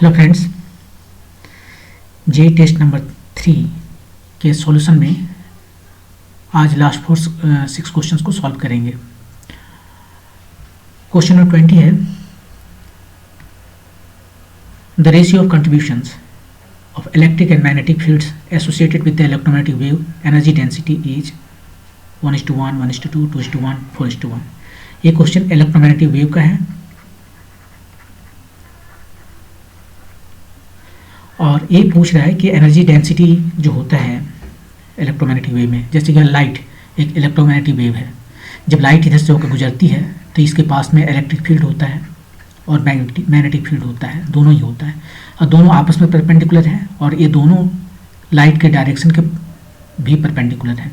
Hello friends, जे test number 3 के solution में आज लास्ट 6 क्वेश्चंस को सॉल्व करेंगे। क्वेश्चन नंबर 20 है the ratio of contributions of electric and magnetic fields associated with the electromagnetic wave energy density is 1:1, 1:2, 2:1, 4:1। ये question electromagnetic wave का है और ये पूछ रहा है कि एनर्जी डेंसिटी जो होता है इलेक्ट्रोमैग्नेटिक वेव में, जैसे कि लाइट एक इलेक्ट्रोमैग्नेटिक वेव है। जब लाइट इधर से होकर गुजरती है तो इसके पास में इलेक्ट्रिक फील्ड होता है और मैग्नेटिक फील्ड होता है, दोनों ही होता है और दोनों आपस में परपेंडिकुलर हैं और ये दोनों लाइट के डायरेक्शन के भी परपेंडिकुलर हैं।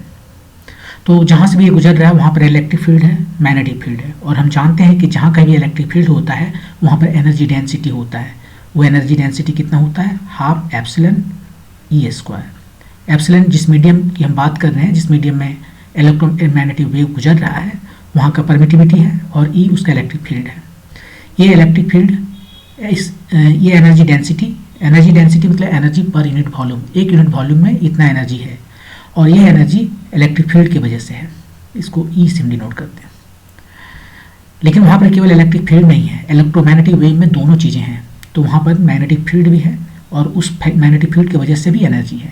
तो जहाँ से भी ये गुजर रहा है वहाँ पर इलेक्ट्रिक फील्ड है, मैग्नेटिक फील्ड है और हम जानते हैं कि जहाँ कहीं भी इलेक्ट्रिक फील्ड होता है वहाँ पर एनर्जी डेंसिटी होता है। वो एनर्जी डेंसिटी कितना होता है? Half epsilon E square. Epsilon जिस मीडियम की हम बात कर रहे हैं, जिस मीडियम में इलेक्ट्रोमैग्नेटिक वेव गुजर रहा है वहाँ का परमिटिविटी है और ई उसका इलेक्ट्रिक फील्ड है। ये इलेक्ट्रिक फील्ड ये एनर्जी डेंसिटी मतलब एनर्जी पर यूनिट वॉल्यूम, एक यूनिट वॉल्यूम में इतना एनर्जी है और ये एनर्जी इलेक्ट्रिक फील्ड की वजह से है। इसको ई से डिनोट करते हैं। लेकिन वहाँ पर केवल इलेक्ट्रिक फील्ड नहीं है, इलेक्ट्रोमैग्नेटिक वेव में दोनों चीज़ें हैं। तो वहाँ पर मैग्नेटिक फील्ड भी है और उस मैग्नेटिक फील्ड की वजह से भी एनर्जी है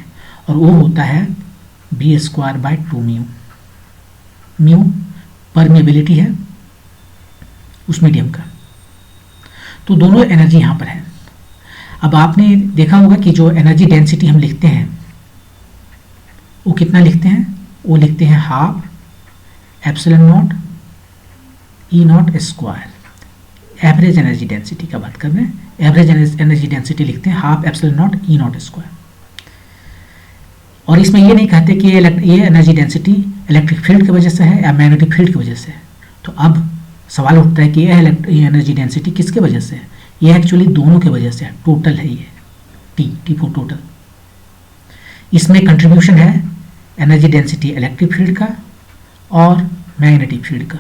और वो होता है b²/2 म्यू परमेबिलिटी है उस मीडियम का। तो दोनों एनर्जी यहाँ पर है। अब आपने देखा होगा कि जो एनर्जी डेंसिटी हम लिखते हैं वो कितना लिखते हैं? वो लिखते हैं half epsilon naught E not square. Average energy density का बात कर रहे हैं, एवरेज एनर्जी डेंसिटी लिखते हैं half epsilon naught E not square. और इसमें ये नहीं कहते कि ये एनर्जी डेंसिटी इलेक्ट्रिक फील्ड की वजह से है या मैग्नेटिक फील्ड की वजह से है। तो अब सवाल उठता है कि ये एनर्जी डेंसिटी किसके वजह से है? ये एक्चुअली दोनों के वजह से है, टोटल है ये टी फॉर टोटल। इसमें कंट्रीब्यूशन है एनर्जी डेंसिटी इलेक्ट्रिक फील्ड का और मैग्नेटिक फील्ड का,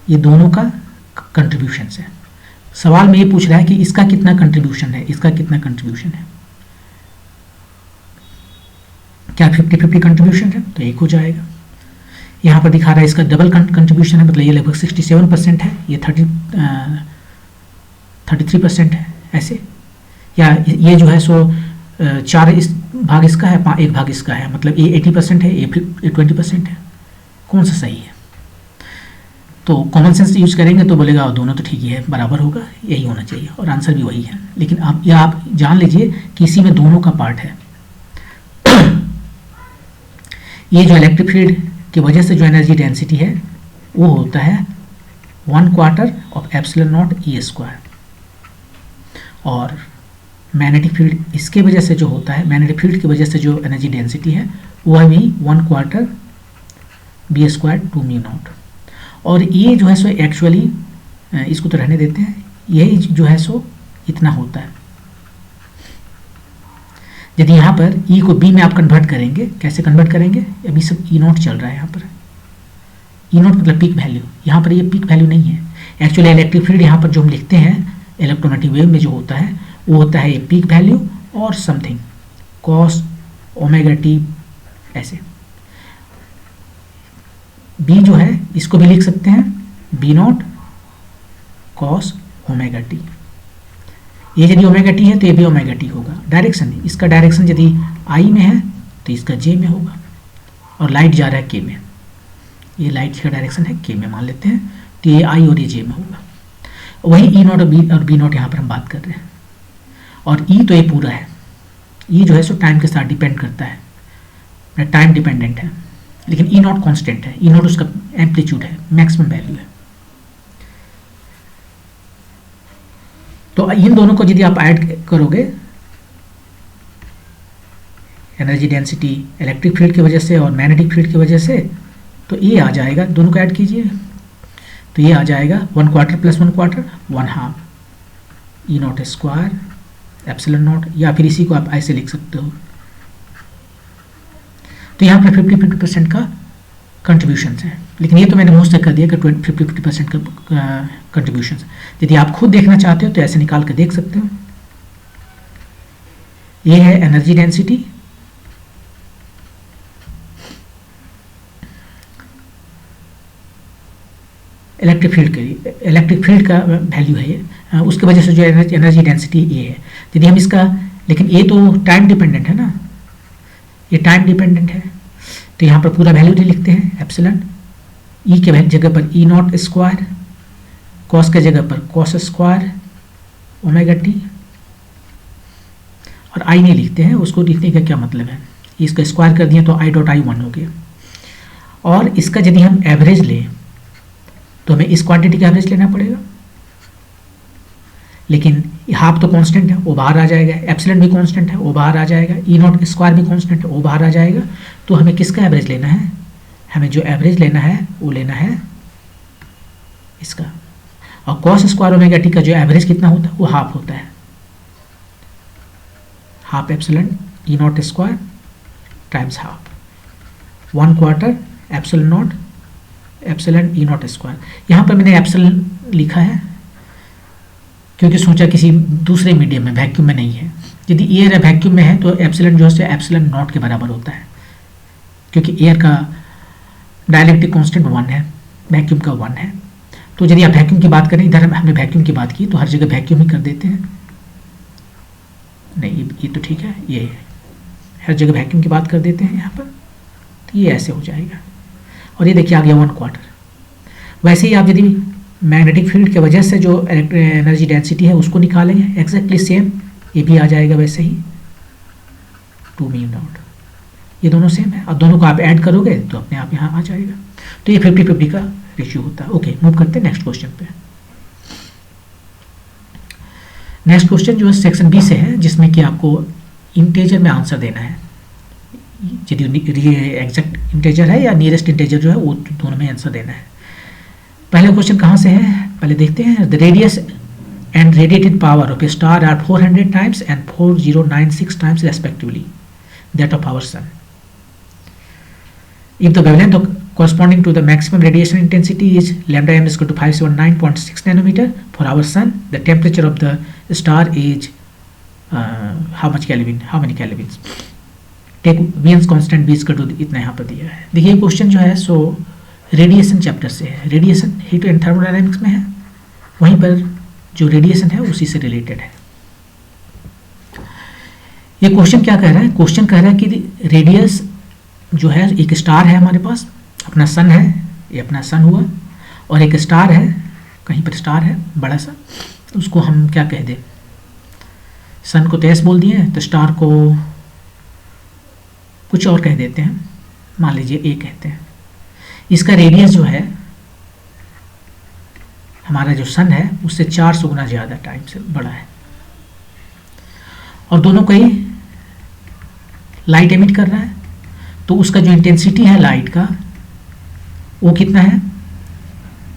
ये दोनों का कंट्रीब्यूशन है। सवाल में ये पूछ रहा है कि इसका कितना कंट्रीब्यूशन है, इसका कितना कंट्रीब्यूशन है। क्या 50-50 कंट्रीब्यूशन है? तो एक हो जाएगा। यहाँ पर दिखा रहा है इसका डबल कंट्रीब्यूशन है, मतलब ये लगभग 67% है, ये 33% है ऐसे। या ये जो है सो 4 इस भाग इसका है, 1 भाग इसका है, मतलब ये 80% है, ये 20% है। कौन सा सही है? तो कॉमन सेंस यूज करेंगे तो बोलेगा दोनों तो ठीक ही है, बराबर होगा, यही होना चाहिए और आंसर भी वही है। लेकिन आप जान लीजिए कि इसी में दोनों का पार्ट है। ये जो इलेक्ट्रिक फील्ड की वजह से जो एनर्जी डेंसिटी है वो होता है 1/4 of epsilon naught E square और मैग्नेटिक फील्ड इसके वजह से जो होता है, मैग्नेटिक फील्ड की वजह से जो एनर्जी डेंसिटी है वह भी 1/4 b²2 म्यू नॉट। और ये जो है सो एक्चुअली इसको तो रहने देते हैं, यही जो है सो इतना होता है। यदि यहाँ पर E को B में आप कन्वर्ट करेंगे, कैसे कन्वर्ट करेंगे? अभी सब E0 चल रहा है यहाँ पर। E0 मतलब पीक वैल्यू, यहाँ पर ये पीक वैल्यू नहीं है। एक्चुअली इलेक्ट्रिक फील्ड यहाँ पर जो हम लिखते हैं इलेक्ट्रोमैग्नेटिक वेव में जो होता है वो होता है ये पीक वैल्यू और समथिंग cos ωt ऐसे। B जो है इसको भी लिख सकते हैं B0 cos ωt। ये यदि ωt है तो ये भी ωt होगा। डायरेक्शन, इसका डायरेक्शन यदि I में है तो इसका J में होगा और लाइट जा रहा है K में। ये लाइट का डायरेक्शन है K में मान लेते हैं, तो ये I और ये J में होगा। वही E0 और B0 यहाँ पर हम बात कर रहे हैं। और E तो ये पूरा है, E जो है सो टाइम के साथ डिपेंड करता है, टाइम डिपेंडेंट है। लेकिन E0 कांस्टेंट है, E0 उसका एम्पलीट्यूड है, मैक्सिमम वैल्यू है। तो इन दोनों को यदि आप ऐड करोगे एनर्जी डेंसिटी इलेक्ट्रिक फील्ड की वजह से और मैग्नेटिक फील्ड की वजह से, तो ये आ जाएगा, दोनों को ऐड कीजिए तो ये आ जाएगा 1/4 + 1/4 1/2 E0 स्क्वायर एप्सिलॉन नॉट, या फिर इसी को आप ऐसे लिख सकते हो। तो यहाँ पर 50-50% का कंट्रीब्यूशन है। लेकिन ये तो मैंने मोस्ट तक कर दिया कि 50% का कंट्रीब्यूशन। यदि आप खुद देखना चाहते हो तो ऐसे निकाल कर देख सकते हो। ये है एनर्जी डेंसिटी, इलेक्ट्रिक फील्ड के लिए, इलेक्ट्रिक फील्ड का वैल्यू है ये, उसके वजह से जो एनर्जी डेंसिटी ये है। यदि हम इसका, लेकिन ये तो टाइम डिपेंडेंट है ना, ये टाइम डिपेंडेंट है, तो यहाँ पर पूरा वैल्यू नहीं लिखते हैं। एप्सिलॉन ई के जगह पर ई नॉट स्क्वायर, कॉस के जगह पर कॉस स्क्वायर ओमेगा टी, और आई नहीं लिखते हैं। उसको लिखने का क्या मतलब है, इसका स्क्वायर कर दिया तो आई डॉट आई 1 हो गया। और इसका यदि हम एवरेज लें तो हमें इस क्वांटिटी का एवरेज लेना पड़ेगा, लेकिन हाफ तो कांस्टेंट है, वो बाहर आ जाएगा। एप्सिलॉन भी कांस्टेंट है, वो बाहर आ जाएगा। ई नॉट स्क्वायर भी कांस्टेंट है, वो बाहर आ जाएगा। तो हमें किसका एवरेज लेना है, हमें जो एवरेज लेना है वो लेना है इसका। और कॉस स्क्वायर ओमेगा टी का जो एवरेज कितना होता है वो हाफ होता है, half epsilon E not square times half, 1/4 epsilon naught epsilon E not square. यहाँ पर मैंने एप्सिलॉन लिखा है क्योंकि सोचा किसी दूसरे मीडियम में, वैक्यूम में नहीं है। यदि एयर वैक्यूम में है तो एप्सिलॉन जो है एप्सिलॉन नॉट के बराबर होता है, क्योंकि एयर का डायलेक्ट्रिक कांस्टेंट 1 है, वैक्यूम का 1 है। तो यदि आप वैक्यूम की बात करें, इधर हमने वैक्यूम की बात की तो हर जगह वैक्यूम ही कर देते हैं। नहीं, ये तो ठीक है, ये हर जगह वैक्यूम की बात कर देते हैं यहाँ पर, तो ये ऐसे हो जाएगा। और ये देखिए आ गया 1/4। वैसे ही आप यदि मैग्नेटिक फील्ड की वजह से जो एनर्जी डेंसिटी है उसको निकालेंगे, एग्जैक्टली सेम ये भी आ जाएगा वैसे ही 2 म्यू नॉट। ये दोनों सेम है, और दोनों को आप ऐड करोगे तो अपने आप यहाँ आ जाएगा। तो ये 50-50 का रेशियो होता है। ओके, मूव करते हैं नेक्स्ट क्वेश्चन पे। नेक्स्ट क्वेश्चन जो है सेक्शन बी से है, जिसमें कि आपको इंटेजर में आंसर देना है। यदि एग्जैक्ट इंटेजर है या नियरेस्ट इंटेजर जो है वो दोनों में आंसर देना है। पहला क्वेश्चन कहाँ से है पहले देखते हैं। The radius and radiated power of a star are 400 times and 4096 times respectively that of our sun. If the wavelength corresponding to the maximum radiation intensity is lambda m is equal to 579.6 nanometer for our sun, the temperature of the star is how much Kelvin? How many kelvins? Take Wien's constant b is equal to इतना यहाँ पर दिया है। देखिए question जो है सो radiation chapter से है। रेडिएशन हीट एंड थर्मोडायनेमिक्स में है, वहीं पर जो रेडिएशन है उसी से रिलेटेड है। ये क्वेश्चन क्या कह रहा है, क्वेश्चन कह रहा है कि रेडियस जो है, एक स्टार है हमारे पास, अपना सन है, ये अपना सन हुआ, और एक स्टार है, कहीं पर स्टार है बड़ा सा, उसको हम क्या कह दें, सन को तो एस बोल दिए, तो स्टार को कुछ और कह देते हैं, मान लीजिए ए कहते हैं। इसका रेडियस जो है हमारा जो सन है उससे 400 गुना ज़्यादा टाइम से बड़ा है, और दोनों कहीं लाइट एमिट कर रहा है, तो उसका जो इंटेंसिटी है लाइट का वो कितना है,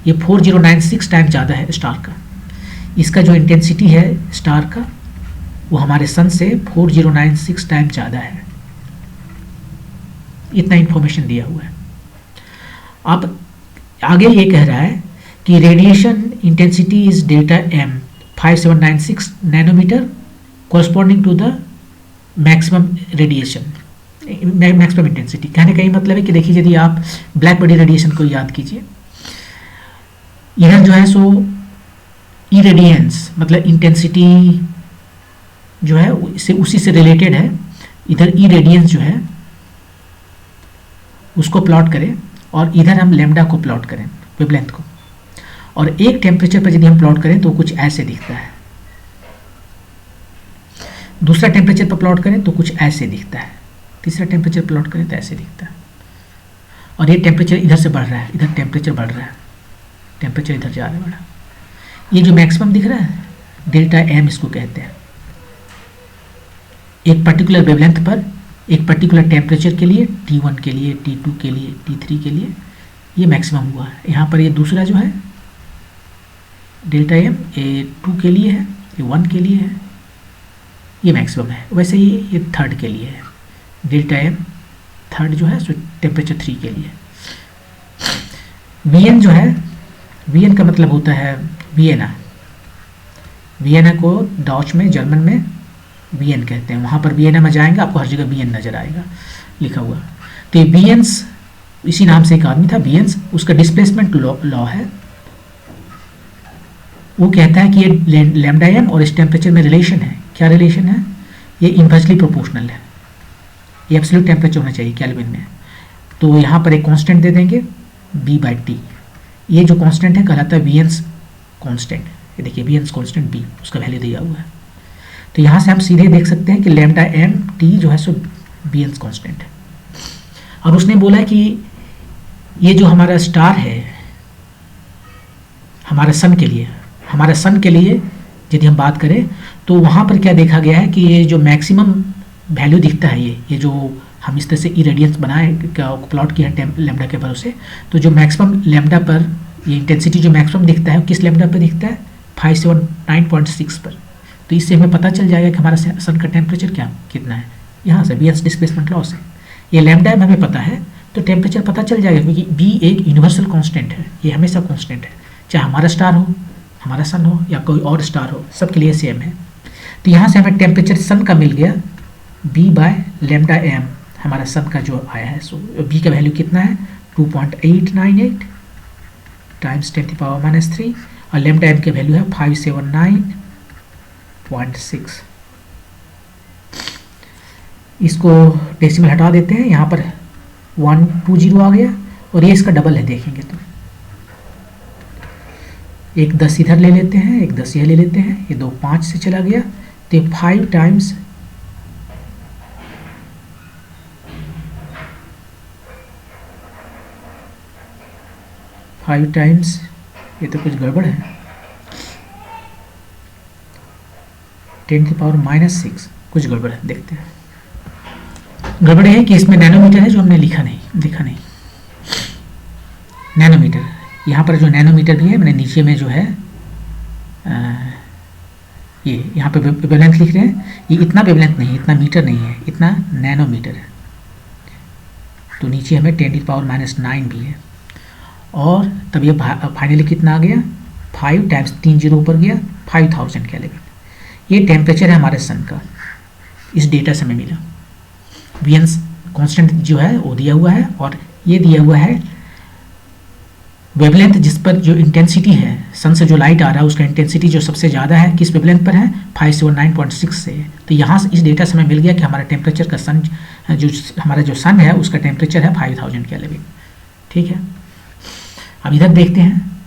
ये 4096 टाइम ज़्यादा है स्टार का। इसका जो इंटेंसिटी है स्टार का वो हमारे सन से 4096 टाइम ज़्यादा है। इतना इंफॉर्मेशन दिया हुआ है। अब आगे ये कह रहा है कि radiation intensity is delta M 5796 nanometre corresponding to the maximum radiation, maximum intensity. कहने का ये मतलब है कि देखिए, यदि आप ब्लैक बॉडी रेडिएशन को याद कीजिए, इधर जो है सो इरेडियंस मतलब इंटेंसिटी जो है उसी से रिलेटेड है। इधर इरेडियंस जो है उसको प्लॉट करें, और इधर हम लैम्डा को प्लॉट करें, वेवलेंथ को, और एक टेम्परेचर पर यदि हम प्लॉट करें तो कुछ ऐसे दिखता है, दूसरा टेम्परेचर पर प्लॉट करें तो कुछ ऐसे दिखता है, तीसरा टेम्परेचर प्लॉट करें तो ऐसे दिखता है। और ये टेम्परेचर इधर से बढ़ रहा है, इधर टेम्परेचर बढ़ रहा है, टेम्परेचर इधर जा रहा है बड़ा। ये जो मैक्सिमम दिख रहा है डेल्टा एम इसको कहते हैं। एक पर्टिकुलर वेवलेंथ पर एक पर्टिकुलर टेम्परेचर के लिए, T1 के लिए, T2 के लिए, T3 के लिए ये मैक्सिमम हुआ है। यहाँ पर ये दूसरा जो है डेल्टा एम, ये 2 के लिए है, ये 1 के लिए है, ये मैक्सिमम है। वैसे ही ये थर्ड के लिए है, डेल्टा एम थर्ड जो है सो टेम्परेचर 3 के लिए। वीएन जो है, वीएन का मतलब होता है वियना। वियना को डॉच में, जर्मन में वीएन कहते हैं। वहाँ पर वियना में जाएंगे आपको हर जगह वीएन नज़र आएगा लिखा हुआ। तो ये वीएंस, इसी नाम से एक आदमी था वीएंस, उसका डिस्प्लेसमेंट लॉ है। वो कहता है कि ये लैम्डा एम और इस टेम्परेचर में रिलेशन है। क्या रिलेशन है? ये इन्वर्सली प्रोपोर्शनल है। ये एब्सोल्यूट टेम्परेचर होना चाहिए केल्विन में। तो यहाँ पर एक कांस्टेंट दे देंगे B/T। ये जो कांस्टेंट है कहलाता है वीएंस कांस्टेंट। ये देखिए वीएंस कांस्टेंट B, उसका वैल्यू दिया हुआ है। तो यहाँ से हम सीधे देख सकते हैं कि लैम्डा एम टी जो है सो वीएंस कांस्टेंट है। और उसने बोला है कि ये जो हमारा स्टार है हमारे सन के लिए, हमारे सन के लिए यदि हम बात करें तो वहाँ पर क्या देखा गया है कि ये जो मैक्सिमम वैल्यू दिखता है, ये जो हम इस तरह से इरेडियंस बनाए प्लॉट किया है लैम्डा के भरोसे, तो जो मैक्सिमम लैम्डा पर ये इंटेंसिटी जो मैक्सिमम दिखता है किस लैम्डा पर दिखता है? 579.6 पर। तो इससे हमें पता चल जाएगा कि हमारा सन का टेम्परेचर कितना है, यहाँ से वीएस डिस्प्लेसमेंट लॉ से। ये लैम्डा हमें पता है तो टेम्परेचर पता चल जाएगा, क्योंकि बी एक यूनिवर्सल कांस्टेंट है, ये हमेशा कांस्टेंट है, चाहे हमारा स्टार हो, हमारा सन हो या कोई और स्टार हो, सबके लिए सेम है। तो यहाँ से हमें टेम्परेचर सन का मिल गया B/λm, हमारा सन का जो आया है। सो बी का वैल्यू कितना है? 2.898 टाइम्स 10⁻³ और लैम्डा एम की वैल्यू है 579.6। इसको डेसिमल हटा देते हैं, यहाँ पर 120 आ गया और ये इसका डबल है देखेंगे तो। एक 10 इधर ले लेते हैं, एक 10 यह ले लेते हैं, ये 2 5 से चला गया तो 5 टाइम्स 5 टाइम्स, ये तो कुछ गड़बड़ है, 10⁻⁻⁶ कुछ गड़बड़ है, देखते हैं। गड़बड़ है कि इसमें नैनोमीटर है जो हमने लिखा नहीं। नैनोमीटर, यहाँ पर जो नैनोमीटर भी है मैंने नीचे में जो है ये यहाँ पे वेवलेंथ लिख रहे हैं, ये इतना वेवलेंथ नहीं, इतना मीटर नहीं है, इतना नैनोमीटर है। तो नीचे हमें 10⁻⁹ भी है। और तब ये फाइनली कितना आ गया? 5 टाइम्स 3 0 ऊपर गया, 5000 केल्विन। ये टेम्परेचर है हमारे सन का, इस डेटा से हमें मिला। वीएंस कांस्टेंट जो है वो दिया हुआ है और ये दिया हुआ है वेवलेंथ, जिस पर जो इंटेंसिटी है सन से जो लाइट आ रहा है उसका इंटेंसिटी जो सबसे ज़्यादा है किस वेवलेंथ पर है? 579.6 से। तो यहाँ से इस डेटा से हमें मिल गया कि हमारा टेम्परेचर का सन जो हमारा जो सन है उसका टेम्परेचर है 5000 केल्विन। ठीक है, अब इधर देखते हैं,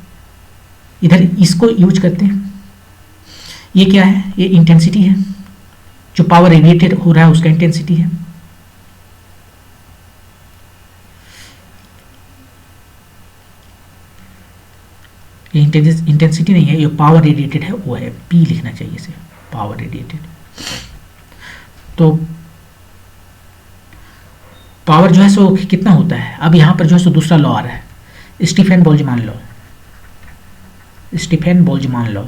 इधर इसको यूज करते हैं। ये क्या है? ये इंटेंसिटी है, जो पावर रेडिएटेड हो रहा है उसका इंटेंसिटी है। ये इंटेंसिटी नहीं है, ये पावर रेडिएटेड है, वो है P लिखना चाहिए इसे, पावर रेडिएटेड। तो पावर जो है सो कितना होता है? अब यहाँ पर जो है सो दूसरा लॉ आ रहा है, Stefan Boltzmann law. Stefan Boltzmann law,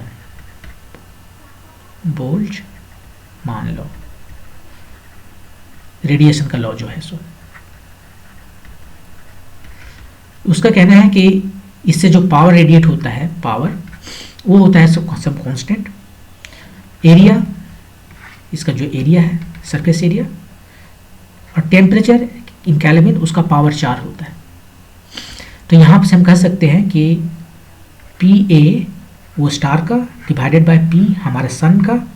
Boltzmann law, radiation का लॉ जो है सो उसका कहना है कि इससे जो पावर रेडिएट होता है, पावर वो होता है सब कांस्टेंट। एरिया, इसका जो एरिया है सरफेस एरिया, और टेम्परेचर इन केल्विन उसका पावर 4 होता है। तो यहाँ से हम कह सकते हैं कि PA वो स्टार का डिवाइडेड बाय P हमारे सन का,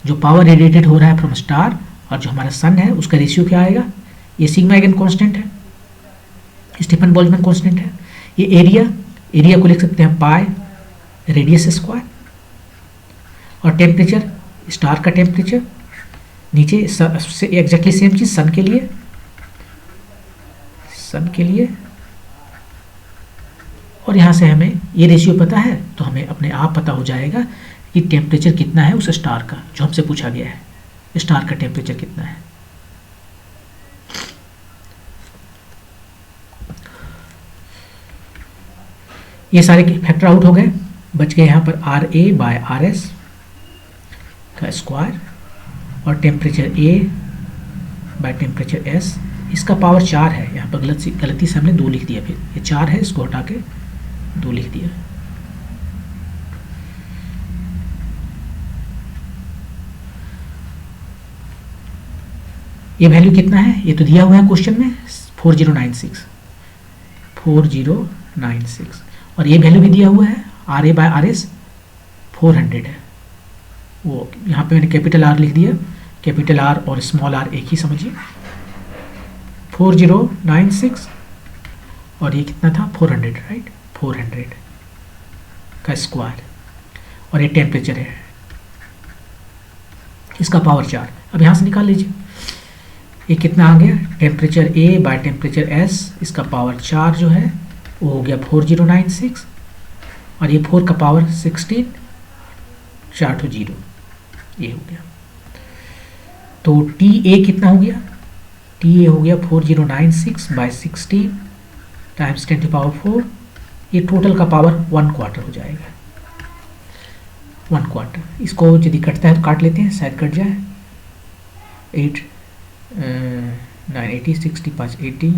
जो पावर रेडिएटेड हो रहा है फ्रॉम स्टार, और जो हमारा सन है उसका रेशियो क्या आएगा? ये सिग्मा आइगन कांस्टेंट है, स्टीफन बोल्ट्जमान कांस्टेंट है। ये एरिया को लिख सकते हैं पाई रेडियस स्क्वायर, और टेम्परेचर स्टार का टेम्परेचर नीचे एग्जैक्टली सेम चीज सन के लिए। और यहाँ से हमें ये रेशियो पता है तो हमें अपने आप पता हो जाएगा कि टेम्परेचर कितना है उस स्टार का, जो हमसे पूछा गया है, स्टार का टेम्परेचर कितना है। ये सारे फैक्टर आउट हो गए, बच गए यहाँ पर RA/RS का स्क्वायर और टेम्परेचर A/टेम्परेचर S। इसका पावर 4 है, यहाँ पर गलती से हमने 2 लिख दिया, फिर ये 4 है, इसको हटा के 2 लिख दिया। ये वैल्यू कितना है, ये तो दिया हुआ है क्वेश्चन में 4096 और ये वैल्यू भी दिया हुआ है RA/RS 400 है। वो यहाँ पे मैंने कैपिटल R लिख दिया, कैपिटल R और स्मॉल r एक ही समझिए। 4096 और ये कितना था 400, राइट, 400 का स्क्वायर और ये टेम्परेचर है, इसका पावर 4। अब यहाँ से निकाल लीजिए ये कितना आ गया, temperature A by temperature S, इसका पावर 4 जो है वो हो गया 4096 और ये 4 का पावर 16, 4 to 0, ये हो गया। तो TA कितना हो गया, TA हो गया 4096 bye 16 times 10 to the power 4, ये टोटल का पावर 1/4 हो जाएगा, 1/4। इसको यदि कटता है तो काट लेते हैं, शायद कट जाए। 8 9 80 60 5 80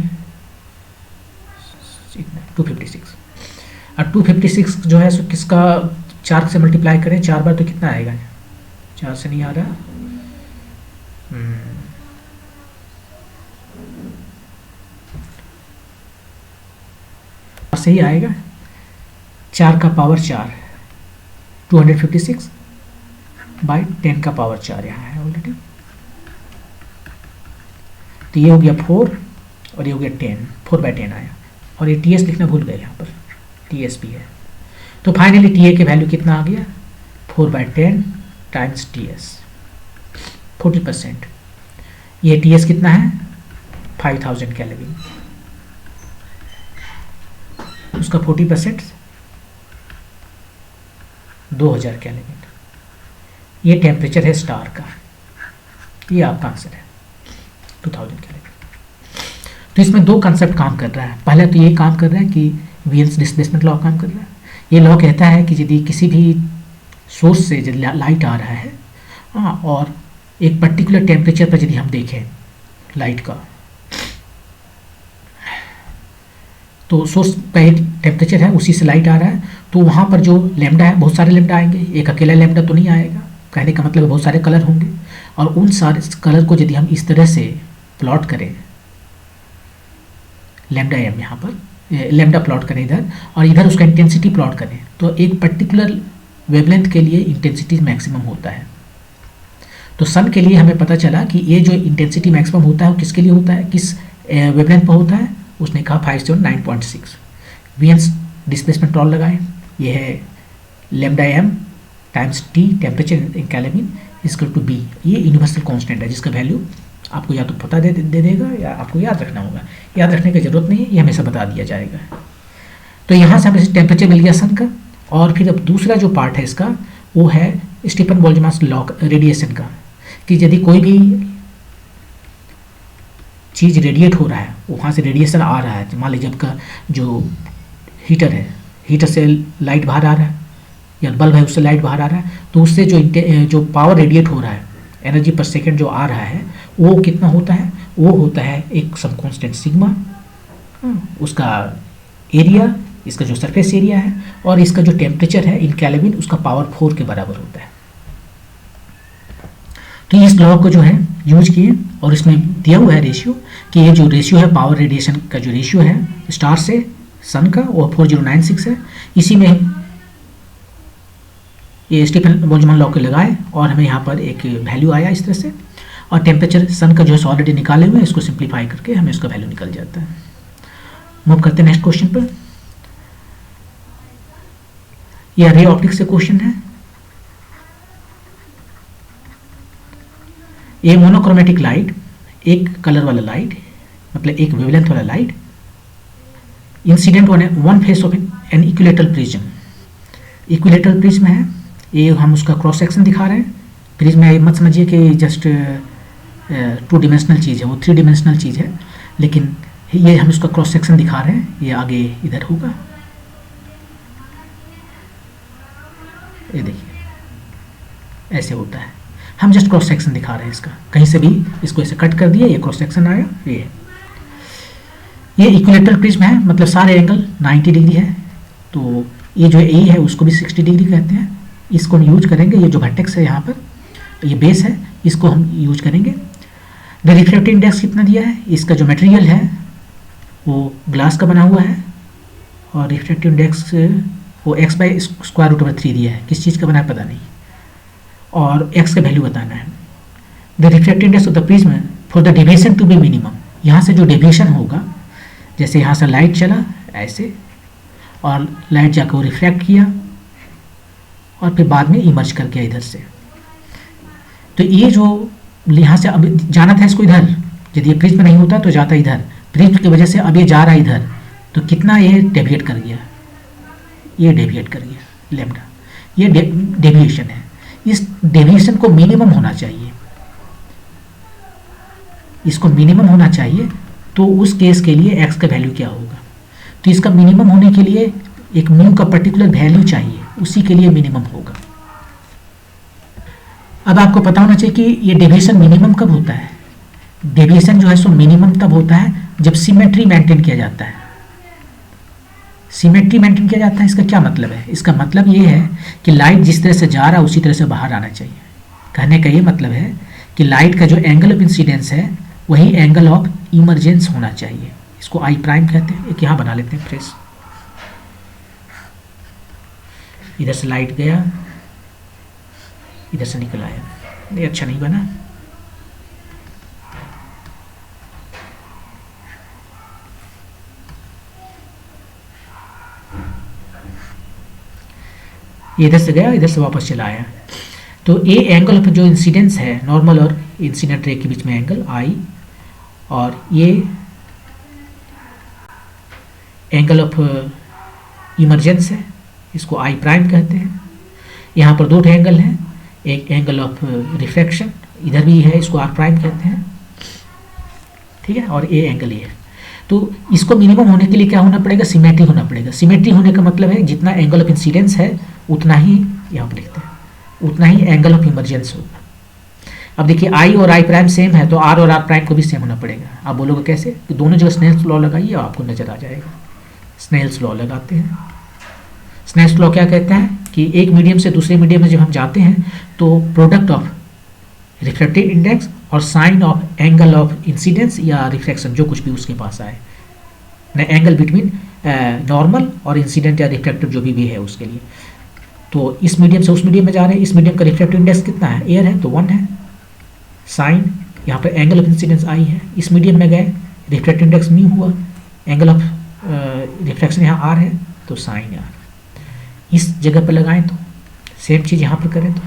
256 और 256 जो है सो किसका 4 से मल्टीप्लाई करें 4 बार तो कितना आएगा, 4 से नहीं आ रहा, सही आएगा। 4 का पावर 4 256 बाई 10 का पावर 4 यहाँ है ऑलरेडी। तो ये हो गया 4 और ये हो गया 10, 4/10 आया और ये TS लिखना भूल गए, यहाँ पर TS भी है। तो फाइनली TA के वैल्यू कितना आ गया 4/10 टाइम्स TS 40%। ये TS कितना है 5000 केल्विन, उसका 40% 2000 केल्विन। ये टेम्परेचर है स्टार का, ये आपका आंसर है 2000 केल्विन। तो इसमें 2 कंसेप्ट काम कर रहा है। पहले तो ये काम कर रहा है कि वीएल्स डिस्प्लेसमेंट लॉ काम कर रहा है। ये लॉ कहता है कि यदि किसी भी सोर्स से यदि लाइट आ रहा है और एक पर्टिकुलर टेम्परेचर पर यदि हम देखें लाइट का, तो सोर्स का एक टेम्परेचर है उसी से लाइट आ रहा है, तो वहाँ पर जो लैम्डा है, बहुत सारे लैम्डा आएंगे, एक अकेला लैम्डा तो नहीं आएगा। कहने का मतलब बहुत सारे कलर होंगे और उन सारे कलर को यदि हम इस तरह से प्लॉट करें, लैम्डा m यहाँ पर लैम्डा प्लॉट करें इधर और इधर उसका इंटेंसिटी प्लॉट करें, तो एक पर्टिकुलर वेवलेंथ के लिए इंटेंसिटी मैक्सिमम होता है। तो सन के लिए हमें पता चला कि ये जो इंटेंसिटी मैक्सिमम होता है वो किसके लिए होता है, किस वेवलेंथ पर होता है। उसने कहा 579.6। वीएल्स डिस्प्लेसमेंट लॉ लगाएं, ये है lambda m times T temperature in kelvin equal to B। ये यूनिवर्सल कांस्टेंट है जिसका वैल्यू आपको या तो पता दे देगा या आपको याद रखना होगा। याद रखने की जरूरत नहीं है, ये हमेशा बता दिया जाएगा। तो यहाँ से हमें टेम्परेचर मिल गया सन का। और फिर अब दूसरा जो पार्ट है इसका वो है स्टीफन बोल्ट्जमान लॉ रेडिएशन का, कि यदि कोई भी चीज़ रेडिएट हो रहा है, वहाँ से रेडिएशन आ रहा है, मान लीजिए आपका जो हीटर है, हीटर से लाइट बाहर आ रहा है या बल्ब है उससे लाइट बाहर आ रहा है, तो उससे जो पावर रेडिएट हो रहा है, एनर्जी पर सेकेंड जो आ रहा है वो कितना होता है, वो होता है एक सब कांस्टेंट सिग्मा, उसका एरिया, इसका जो सरफेस एरिया है और इसका जो टेम्परेचर है इन केल्विन उसका पावर 4 के बराबर होता है। तो इस लॉ को जो है यूज किए और इसमें दिया हुआ है रेशियो कि ये जो रेशियो है पावर रेडिएशन का जो रेशियो है स्टार से सन का वो 4096 है। इसी में ये स्टीफन बोल्ट्जमान लॉ को लगाए और हमें यहाँ पर एक वैल्यू आया इस तरह से, और टेम्परेचर सन का जो है ऑलरेडी निकाले हुए हैं, इसको सिंप्लीफाई करके हमें उसका वैल्यू निकल जाता है। मूव करते हैं नेक्स्ट क्वेश्चन पर। यह रे ऑप्टिक्स से क्वेश्चन है। ये मोनोक्रोमेटिक लाइट, एक कलर वाला लाइट, मतलब एक वेवलेंथ वाला light, incident one face of an equilateral prism. Equilateral prism है, ये हम उसका क्रॉस सेक्शन दिखा रहे हैं। प्रिज्म है, मत समझिए कि जस्ट 2 डिमेंशनल चीज़ है, वो 3 डिमेंशनल चीज़ है, लेकिन ये हम उसका क्रॉस सेक्शन दिखा रहे हैं। ये आगे इधर होगा, ये देखिए ऐसे होता है। हम जस्ट क्रॉस सेक्शन दिखा रहे हैं इसका, कहीं से भी इसको ऐसे कट कर दिया, ये क्रॉस सेक्शन आया। ये इक्विलेटरल प्रिज्म है, मतलब सारे एंगल 90 डिग्री है, तो ये जो ए है उसको भी 60 डिग्री कहते हैं। इसको हम यूज करेंगे, ये जो वर्टेक्स है यहाँ पर ये बेस है, इसको हम यूज करेंगे। द रिफ्रैक्टिव इंडेक्स कितना दिया है, इसका जो मटेरियल है वो ग्लास का बना हुआ है और रिफ्रैक्टिव इंडेक्स वो x/√3 दिया है। किस चीज़ का बना है पता नहीं, और x का वैल्यू बताना है। The refractive index of the prism for the deviation to be minimum, यहाँ से जो डेविएशन होगा, जैसे यहाँ से लाइट चला ऐसे और लाइट जाकर वो रिफ्रैक्ट किया और फिर बाद में इमर्ज कर गया इधर से, तो ये जो यहाँ से अब जाना था इसको इधर, यदि ये प्रिज्म नहीं होता तो जाता इधर, प्रिज्म की वजह से अब ये जा रहा है इधर, तो कितना ये डेविएट कर गया, ये डेविएट कर गया लैम्डा, ये डेविएशन है। इस डेविएशन को मिनिमम होना चाहिए, इसको मिनिमम होना चाहिए, तो उस केस के लिए x का वैल्यू क्या होगा, तो इसका मिनिमम होने के लिए एक म्यू का पर्टिकुलर वैल्यू चाहिए, उसी के लिए मिनिमम होगा। अब आपको पता होना चाहिए कि ये डेविएशन मिनिमम कब होता है। डेविएशन जो है सो मिनिमम तब होता है जब सिमेट्री मेंटेन किया जाता है। सिमेट्री मेंटेन किया जाता है, इसका क्या मतलब है, इसका मतलब ये है कि लाइट जिस तरह से जा रहा है उसी तरह से बाहर आना चाहिए। कहने का ये मतलब है कि लाइट का जो एंगल ऑफ इंसिडेंस है वही एंगल ऑफ इमर्जेंस होना चाहिए, इसको आई प्राइम कहते हैं। एक यहाँ बना लेते हैं फ्रेश, इधर से लाइट गया इधर से निकल आया, ये अच्छा नहीं बना। ये इधर से गया इधर से वापस चला आया, तो ए एंगल ऑफ जो इंसिडेंस है नॉर्मल और इंसिडेंट रे के बीच में एंगल आई, और ये एंगल ऑफ इमरजेंस है, इसको आई प्राइम कहते हैं। यहाँ पर दो एंगल हैं, एक एंगल ऑफ रिफ्रैक्शन इधर भी है, इसको आर प्राइम कहते हैं, ठीक है, और ए एंगल ये है। तो इसको मिनिमम होने के लिए क्या होना पड़ेगा, सिमेट्री होना पड़ेगा। सिमेट्री होने का मतलब है जितना एंगल ऑफ इंसिडेंस है उतना ही, यहाँ पर लिखते हैं, उतना ही एंगल ऑफ इमरजेंस होगा। अब देखिए आई और आई प्राइम सेम है तो आर और आर प्राइम को भी सेम होना पड़ेगा। आप बोलोगे कैसे, कि दोनों जगह स्नेल्स लॉ लगाइए आपको नजर आ जाएगा। स्नेल्स लॉ लगाते हैं। स्नेल्स लॉ क्या कहता है कि एक मीडियम से दूसरे मीडियम में जब हम जाते हैं तो प्रोडक्ट ऑफ रिफ्रैक्टिव इंडेक्स और sine of angle of incidence या रिफ्रैक्शन जो कुछ भी उसके पास आए, एंगल बिटवीन नॉर्मल और इंसिडेंट या रिफ्रैक्टिव जो भी है उसके लिए। तो इस मीडियम से उस मीडियम में जा रहे हैं, इस मीडियम का रिफ्रैक्टिव इंडेक्स कितना है, एयर है तो 1 है, साइन यहाँ पर एंगल ऑफ इंसिडेंस आई है। इस मीडियम में गए रिफ्रैक्टिव इंडेक्स म्यू हुआ, एंगल ऑफ रिफ्रैक्शन यहाँ आर है तो साइन आर। इस जगह पर लगाएं तो सेम चीज़ यहाँ पर करें तो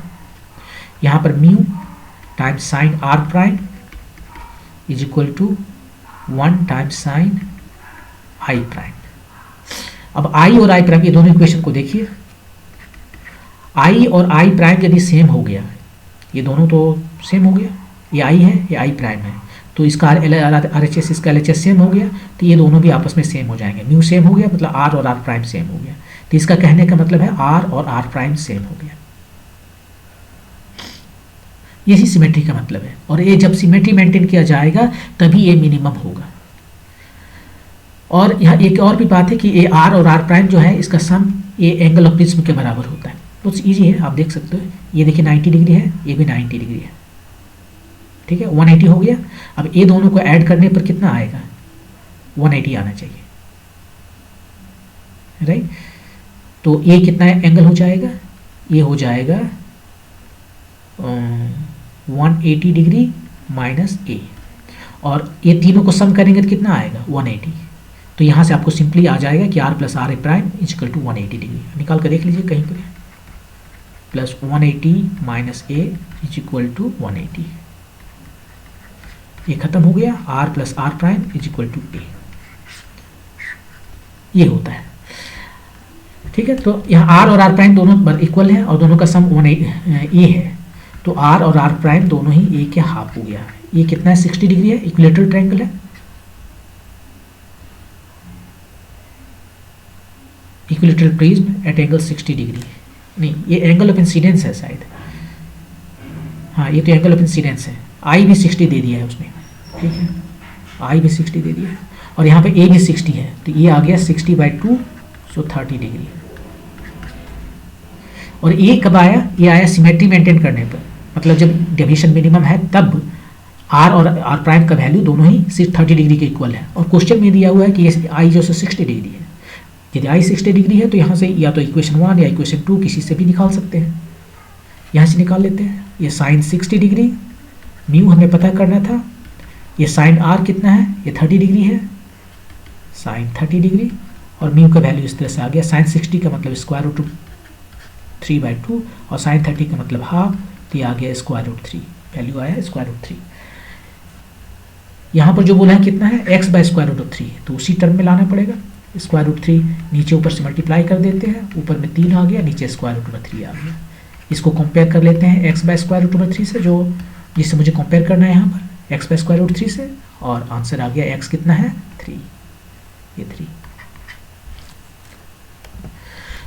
यहाँ पर mu times sine R prime is equal to 1 times sine I prime. अब आई और आई प्राइम ये दोनों इक्वेशन को देखिए, आई और आई प्राइम यदि सेम हो गया, ये दोनों तो सेम हो गया, ये आई है ये आई प्राइम है, तो इसका आर एच एस इसका एल एच एस सेम हो गया, तो ये दोनों भी आपस में सेम हो जाएंगे। म्यू सेम हो गया मतलब आर और आर प्राइम सेम हो गया, तो इसका कहने का मतलब है आर और आर प्राइम सेम हो गया। यही सिमेट्री का मतलब है, और ये जब सिमेट्री मेंटेन किया जाएगा तभी ये मिनिमम होगा। और यहाँ एक और भी बात है कि ये आर और आर प्राइम जो है इसका सम ये एंगल ऑफ प्रिज्म के बराबर होता है। बहुत ईजी है, आप देख सकते हो, ये देखिए 90 डिग्री है, ये भी 90 डिग्री है, ठीक है, 180 हो गया। अब ये दोनों को ऐड करने पर कितना आएगा, 180 आना चाहिए, राइट। तो ये कितना एंगल हो जाएगा, ये हो जाएगा 180 डिग्री माइनस ए, और ये तीनों को सम करेंगे तो कितना आएगा 180। तो यहाँ से आपको सिंपली आ जाएगा कि R plus R A prime is equal to 180 degree. निकाल कर देख लीजिए कहीं पर, plus 180 minus A is equal to 180, ये खत्म हो गया, R plus R prime is equal to A, ये होता है, ठीक है। तो यहाँ आर और आर प्राइम दोनों इक्वल है और दोनों का सम 180 ए है, तो आर और आर प्राइम दोनों ही ए के हाफ हो गया। ये कितना है, 60 डिग्री है, इक्विलेटरल ट्रायंगल है, equilateral prism at angle 60 degree. नहीं, ये एंगल ऑफ इंसिडेंस है शायद, हाँ ये तो एंगल ऑफ इंसिडेंस है। आई भी 60 दे दिया है उसने, ठीक है, आई भी 60 दे दिया है, और यहाँ पे ए भी 60 है, तो ये आ गया 60/2 सो 30 डिग्री है। और ये कब आया, ये आया सिमेट्री मेंटेन करने पर, मतलब जब डेविएशन मिनिमम है तब आर और आर प्राइम का वैल्यू दोनों ही सिर्फ 30 डिग्री के इक्वल है। और क्वेश्चन में दिया हुआ है कि ये आई जो 60 डिग्री है। यदि आई 60 डिग्री है तो यहाँ से या तो इक्वेशन 1 या इक्वेशन 2 किसी से भी निकाल सकते हैं। यहाँ से निकाल लेते हैं। ये साइन 60 डिग्री, म्यू हमें पता करना था। ये साइन आर कितना है, ये 30 डिग्री है, साइन 30 डिग्री, और म्यू का वैल्यू इस तरह से आ गया। साइन 60 का मतलब स्क्वायर रूट 3/2 और साइन 30 का मतलब हाफ, तो ये आ गया स्क्वायर रूट 3, वैल्यू आया स्क्वायर रूट 3। यहाँ पर जो बोला है कितना है, x बाय स्क्वायर रूट 3, तो उसी टर्म में लाना पड़ेगा। स्क्वायर रूट 3 नीचे ऊपर से मल्टीप्लाई कर देते हैं, ऊपर में 3 आ गया, नीचे स्क्वायर रूट 3 आ गया। इसको कंपेयर कर लेते हैं x बाय स्क्वायर रूट 3 से, जो जिससे मुझे कंपेयर करना है यहाँ पर x बाय स्क्वायर रूट 3 से, और आंसर आ गया x कितना है 3, ये 3।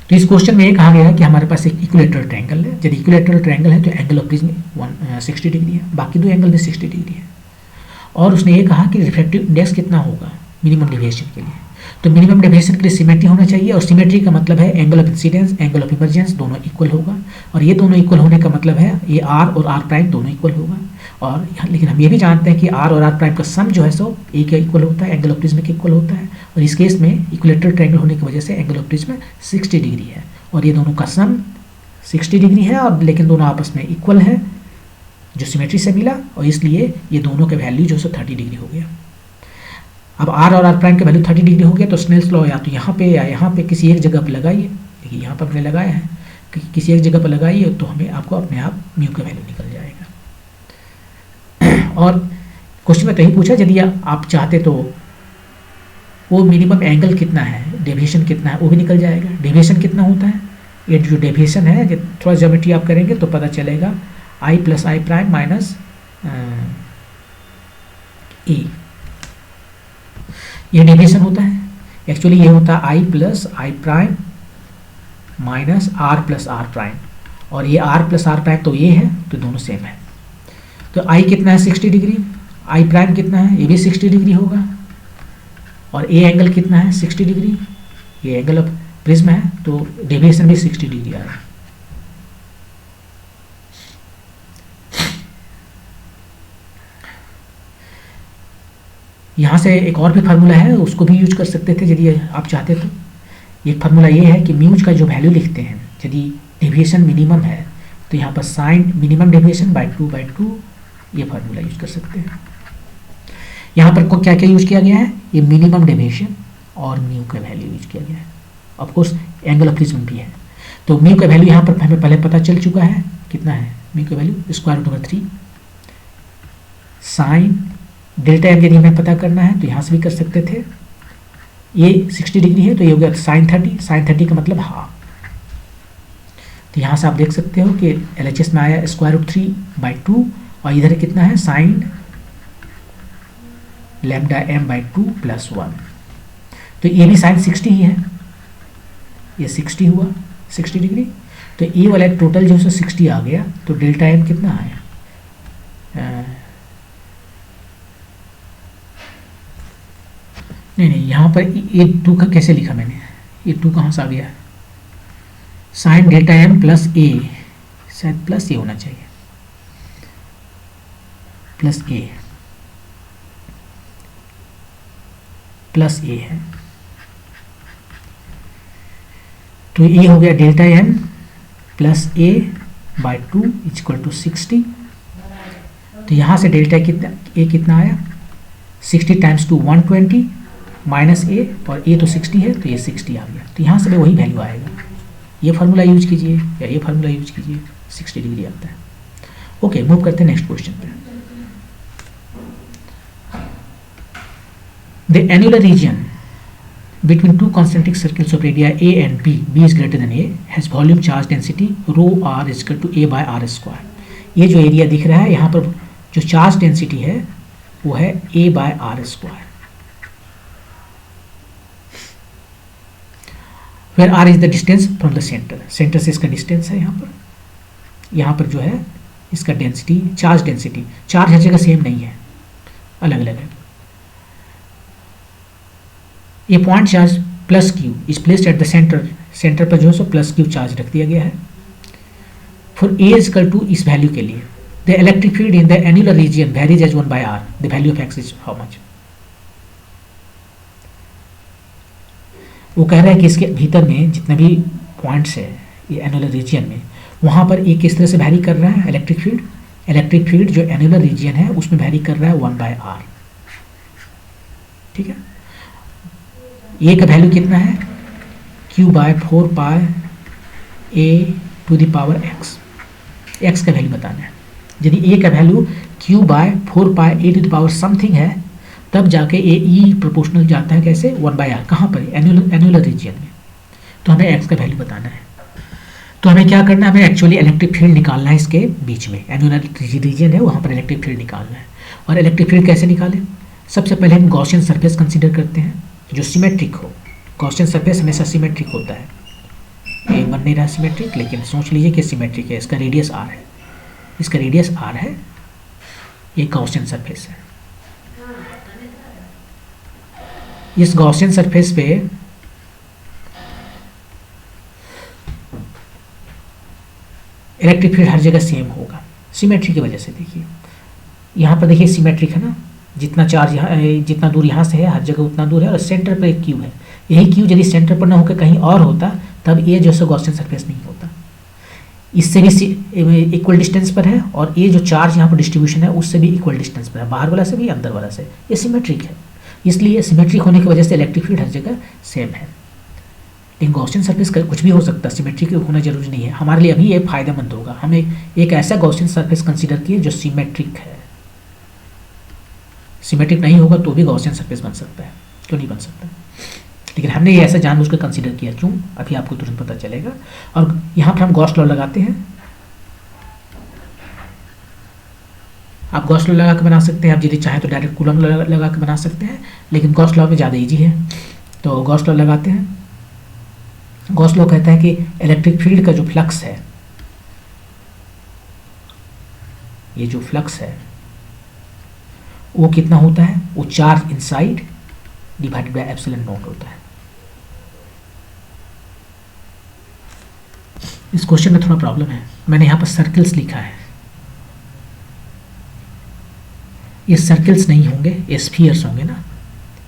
तो इस क्वेश्चन में ये कहा गया है कि हमारे पास एक इक्विलेटरल ट्रायंगल है। यदि इक्विलेटरल ट्रायंगल है तो एंगल ऑफ प्रिज्म 60 डिग्री है, बाकी दो एंगल में 60 डिग्री है। और उसने ये कहा कि रिफ्रैक्टिव इंडेक्स कितना होगा मिनिमम डेविएशन के लिए। तो मिनिमम डेविएशन के लिए सिमेट्री होना चाहिए, और सिमेट्री का मतलब है angle of incidence, angle of emergence दोनों इक्वल होगा। और ये दोनों इक्वल होने का मतलब है ये आर और आर प्राइम दोनों इक्वल होगा। और लेकिन हम ये भी जानते हैं कि आर और आर प्राइम का सम जो है सो ए के इक्वल होता है, एंगल ऑफ प्रिज्म के इक्वल होता है। और इस केस में इक्विलेटरल ट्रायंगल होने की वजह से एंगल ऑफ प्रिज्म 60 डिग्री है, और ये दोनों का सम 60 डिग्री है, और लेकिन दोनों आपस में इक्वल है जो सिमेट्री से मिला, और इसलिए ये दोनों के वैल्यू जो है 30 डिग्री हो गया। अब आर और आर प्राइम का वैल्यू 30 डिग्री हो गया, तो स्नेल्स लॉ या तो यहाँ पे या यहाँ पे किसी एक जगह पर लगाइए। देखिए यहाँ पर हमने लगाया है, किसी एक जगह पर लगाइए तो हमें आपको अपने आप म्यू का वैल्यू निकल जाएगा। और क्वेश्चन में कहीं पूछा यदि आप चाहते तो वो मिनिमम एंगल कितना है, डेविएशन कितना है, वो भी निकल जाएगा। डेविएशन कितना होता है, ये जो डेविएशन है, थोड़ा ज्योमेट्री आप करेंगे तो पता चलेगा, I plus I prime minus A, ये डेविएशन होता है। एक्चुअली ये होता है I plus I prime minus R plus R prime, और ये आर प्लस आर प्राइम तो ये है, तो दोनों सेम है। तो आई कितना है 60 डिग्री, आई प्राइम कितना है, ये भी 60 डिग्री होगा, और ए एंगल कितना है 60 डिग्री, ये एंगल ऑफ प्रिज्म है, तो डेविएशन भी 60 डिग्री आया। यहाँ से एक और भी फार्मूला है, उसको भी यूज कर सकते थे यदि आप चाहते तो। एक फार्मूला ये है कि म्यूज का जो वैल्यू लिखते हैं, यदि डेविएशन मिनिमम है तो यहाँ पर साइन मिनिमम डेविएशन बाय 2/2, ये फार्मूला यूज कर सकते हैं। यहाँ पर को क्या क्या यूज किया गया है, ये मिनिमम डेविएशन और म्यू का वैल्यू यूज किया गया है। ऑफकोर्स एंगल ऑफ प्रिज्म भी है, तो म्यू का वैल्यू यहाँ पर हमें पहले पता चल चुका है, कितना है म्यू का value square root 3। Sine delta M यदि हमें पता करना है तो यहाँ से भी कर सकते थे। ये 60 डिग्री है तो ये हो गया साइन 30, साइन 30 का मतलब हाफ। तो यहाँ से आप देख सकते हो कि LHS में आया स्क्वायर रूट 3/2, और इधर कितना है साइन लैम्डा m/2 प्लस 1, तो ये भी साइन 60 ही है, ये 60 हुआ 60 डिग्री। तो ये वाला टोटल जो है 60 आ गया, तो डेल्टा एम कितना आया, नहीं यहाँ पर ये 2 का कैसे लिखा मैंने, ये 2 कहाँ से आ गया, साइन डेल्टा एम प्लस ए, शायद प्लस ए होना चाहिए, प्लस ए है, तो ये हो गया delta M plus a/2 equal to 60। तो यहाँ से डेल्टा ए कितना आया, 60 टाइम्स 2 120 माइनस ए, और ए तो 60 है तो ये 60 आ गया। तो यहाँ से भी वही वैल्यू आएगा, ये फार्मूला यूज कीजिए या ये फार्मूला यूज कीजिए, 60 डिग्री आता है। ओके, मूव करते हैं नेक्स्ट क्वेश्चन पे। The annular region between two concentric circles of radii a and b is greater than a has volume charge density rho r is equal to a by r square। ये जो area दिख रहा है यहाँ पर जो charge density है वो है a by r square, where r is the distance from the center, centre से इसका डिस्टेंस है। यहाँ पर जो है इसका डेंसिटी, चार्ज डेंसिटी, चार्ज हर जगह सेम नहीं है, अलग अलग है। ये point charge plus Q is placed at the centre, centre पर जो है सो प्लस क्यू चार्ज रख दिया गया है। For A is equal to इस वैल्यू के लिए the electric field in the annular region varies as 1/r, the value of X is how much. वो कह रहा है कि इसके भीतर में जितने भी पॉइंट्स है ये एनुलर रीजन में, वहाँ पर ये किस तरह से वैरी कर रहा है इलेक्ट्रिक फील्ड। इलेक्ट्रिक फील्ड जो एनुलर रीजन है उसमें वैरी कर रहा है 1/r। ठीक है, ए का वैल्यू कितना है q/4π a to the power x, x का वैल्यू बताना है। यदि a का value q/4π a to the power something है तब जाके ए ई प्रोपोर्शनल जाता है कैसे 1/r, कहाँ पर एनुलर रीजन में। तो हमें x का वैल्यू बताना है। तो हमें क्या करना है, हमें एक्चुअली इलेक्ट्रिक फील्ड निकालना है इसके बीच में, एनुलर रीजन है वहाँ पर इलेक्ट्रिक फील्ड निकालना है। और इलेक्ट्रिक फील्ड कैसे निकालें, सबसे पहले हम गॉसियन सरफेस कंसीडर करते हैं जो सिमेट्रिक हो। गॉसियन सरफेस हमेशा सिमेट्रिक होता है, ये बन नहीं रहा सिमेट्रिक, लेकिन सोच लीजिए कि सिमेट्रिक है। इसका रेडियस r है, इसका रेडियस r है, ये गॉसियन सरफेस है। इस गॉसियन सरफेस पे इलेक्ट्रिक फील्ड हर जगह सेम होगा सिमेट्री की वजह से। देखिए यहाँ पर देखिए सिमेट्रिक है ना, जितना चार्ज यहाँ, जितना दूर यहाँ से है हर जगह उतना दूर है, और सेंटर पर एक क्यू है। यही क्यू यदि सेंटर पर ना होकर कहीं और होता तब ये जो गॉसियन सरफेस नहीं होता। इससे भी इक्वल डिस्टेंस पर है, और ये जो चार्ज यहाँ पर डिस्ट्रीब्यूशन है उससे भी इक्वल डिस्टेंस पर है, बाहर वाला से भी अंदर वाला से। ये सिमेट्रिक है, इसलिए सिमेट्रिक होने की वजह से इलेक्ट्रिक फील्ड हर जगह सेम है। लेकिन गॉसियन सरफेस का कुछ भी हो सकता है, सिमेट्रिक होना जरूरी नहीं है। हमारे लिए अभी ये फायदेमंद होगा, हमें एक ऐसा गॉसियन सरफेस कंसीडर किए जो सिमेट्रिक है। सिमेट्रिक नहीं होगा तो भी गॉसियन सरफेस बन सकता है, क्यों नहीं बन सकता, लेकिन हमने ये ऐसा जानबूझकर कंसीडर किया। क्यों, अभी आपको तुरंत पता चलेगा। और यहाँ पर हम गॉस लॉ लगाते हैं। आप गॉस लॉ लगा के बना सकते हैं, आप यदि चाहें तो डायरेक्ट कूलम लगा के बना सकते हैं, लेकिन गॉस लॉ में ज़्यादा ईजी है। तो गॉस लॉ लगाते हैं। गॉस लॉ कहता है कि इलेक्ट्रिक फील्ड का जो फ्लक्स है, ये जो फ्लक्स है वो कितना होता है, वो charge inside divided by epsilon not होता है। इस क्वेश्चन में थोड़ा प्रॉब्लम है, मैंने यहाँ पर सर्कल्स लिखा है, ये सर्कल्स नहीं होंगे, ये स्फीयर्स होंगे ना,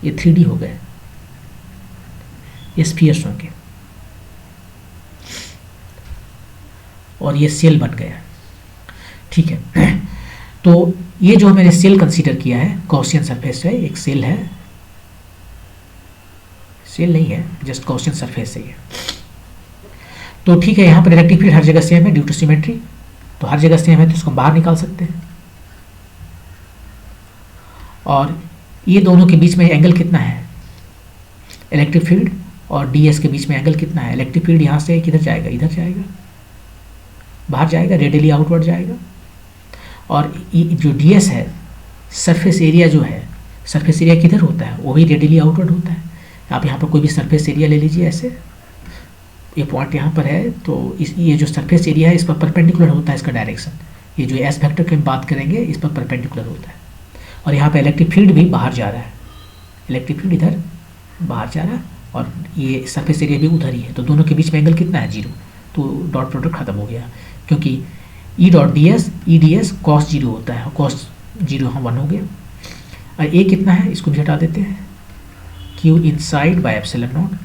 ये 3D हो गए, ये स्फीयर्स होंगे, और ये सेल बन गया। ठीक है, तो ये जो मैंने सेल कंसीडर किया है गॉसियन सरफेस है, एक सेल है, सेल नहीं है, जस्ट गॉसियन सरफेस है ये। तो ठीक है, यहाँ पर इलेक्ट्रिक फील्ड हर जगह सेम है ड्यू टू सिमेट्री, तो हर जगह सेम है तो इसको बाहर निकाल सकते हैं। और ये दोनों के बीच में एंगल कितना है, इलेक्ट्रिक फील्ड और ds के बीच में एंगल कितना है। इलेक्ट्रिक फील्ड यहाँ से किधर जाएगा, इधर जाएगा, बाहर जाएगा, रेडियली आउटवर्ड जाएगा। और जो ds है, सरफेस एरिया जो है, सरफेस एरिया किधर होता है, वो भी रेडियली आउटवर्ड होता है। आप यहाँ पर कोई भी सरफेस एरिया ले लीजिए, ऐसे ये पॉइंट यहाँ पर है, तो ये जो सरफेस एरिया है इस पर परपेंडिकुलर होता है इसका डायरेक्शन। ये जो एस वेक्टर की हम बात करेंगे इस पर परपेंडिकुलर होता है। और यहाँ पे इलेक्ट्रिक फील्ड भी बाहर जा रहा है, इलेक्ट्रिक फील्ड इधर बाहर जा रहा है, और ये सरफेस एरिया भी उधर ही है, तो दोनों के बीच में एंगल कितना है, 0। तो डॉट प्रोडक्ट खत्म हो गया, क्योंकि E dot D S cos 0 होता है, कॉस 0 यहाँ 1 हो गया। और ए कितना है, इसको भी हटा देते हैं, Q inside by epsilon naught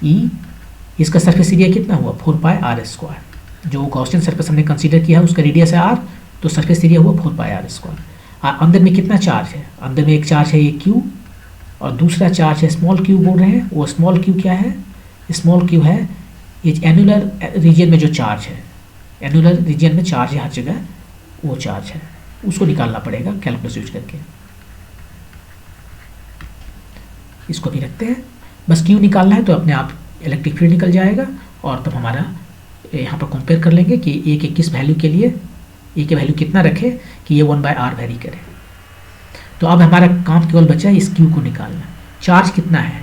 E, इसका सरफेस एरिया कितना हुआ 4πr²। जो गॉसियन सरफेस हमने कंसीडर किया है उसका रेडियस है r, तो सरफेस एरिया हुआ 4πr²। अंदर में कितना चार्ज है, अंदर में एक चार्ज है ये q, और दूसरा चार्ज है स्मॉल q बोल रहे हैं। वो स्मॉल q क्या है, स्मॉल q है ये एनुलर रीजन में जो चार्ज है, एनुलर रीजन में चार्ज है हर जगह, वो चार्ज है, उसको निकालना पड़ेगा कैलकुलस यूज करके। इसको भी रखते हैं, बस q निकालना है तो अपने आप इलेक्ट्रिक फील्ड निकल जाएगा, और तब हमारा यहाँ पर कंपेयर कर लेंगे कि ए के किस वैल्यू के लिए, ए के वैल्यू कितना रखे कि ये 1/r वेरी करे। तो अब हमारा काम केवल बचा है इस q को निकालना। चार्ज कितना है,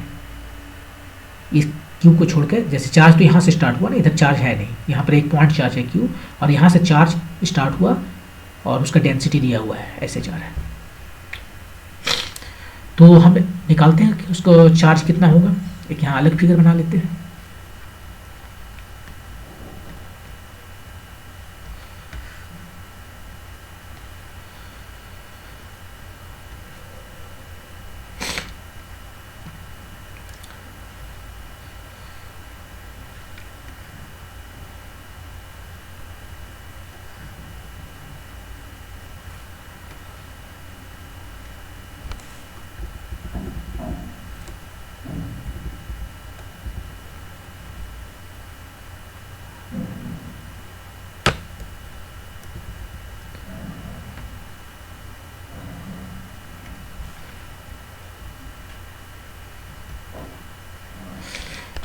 इस q को छोड़कर, जैसे चार्ज तो यहाँ से स्टार्ट हुआ ना, इधर चार्ज है नहीं, यहाँ पर एक पॉइंट चार्ज है q, और यहाँ से चार्ज स्टार्ट हुआ और उसका डेंसिटी दिया हुआ है, ऐसे जा रहा है। तो हम निकालते हैं कि उसको चार्ज कितना होगा, एक यहाँ अलग फिगर बना लेते हैं।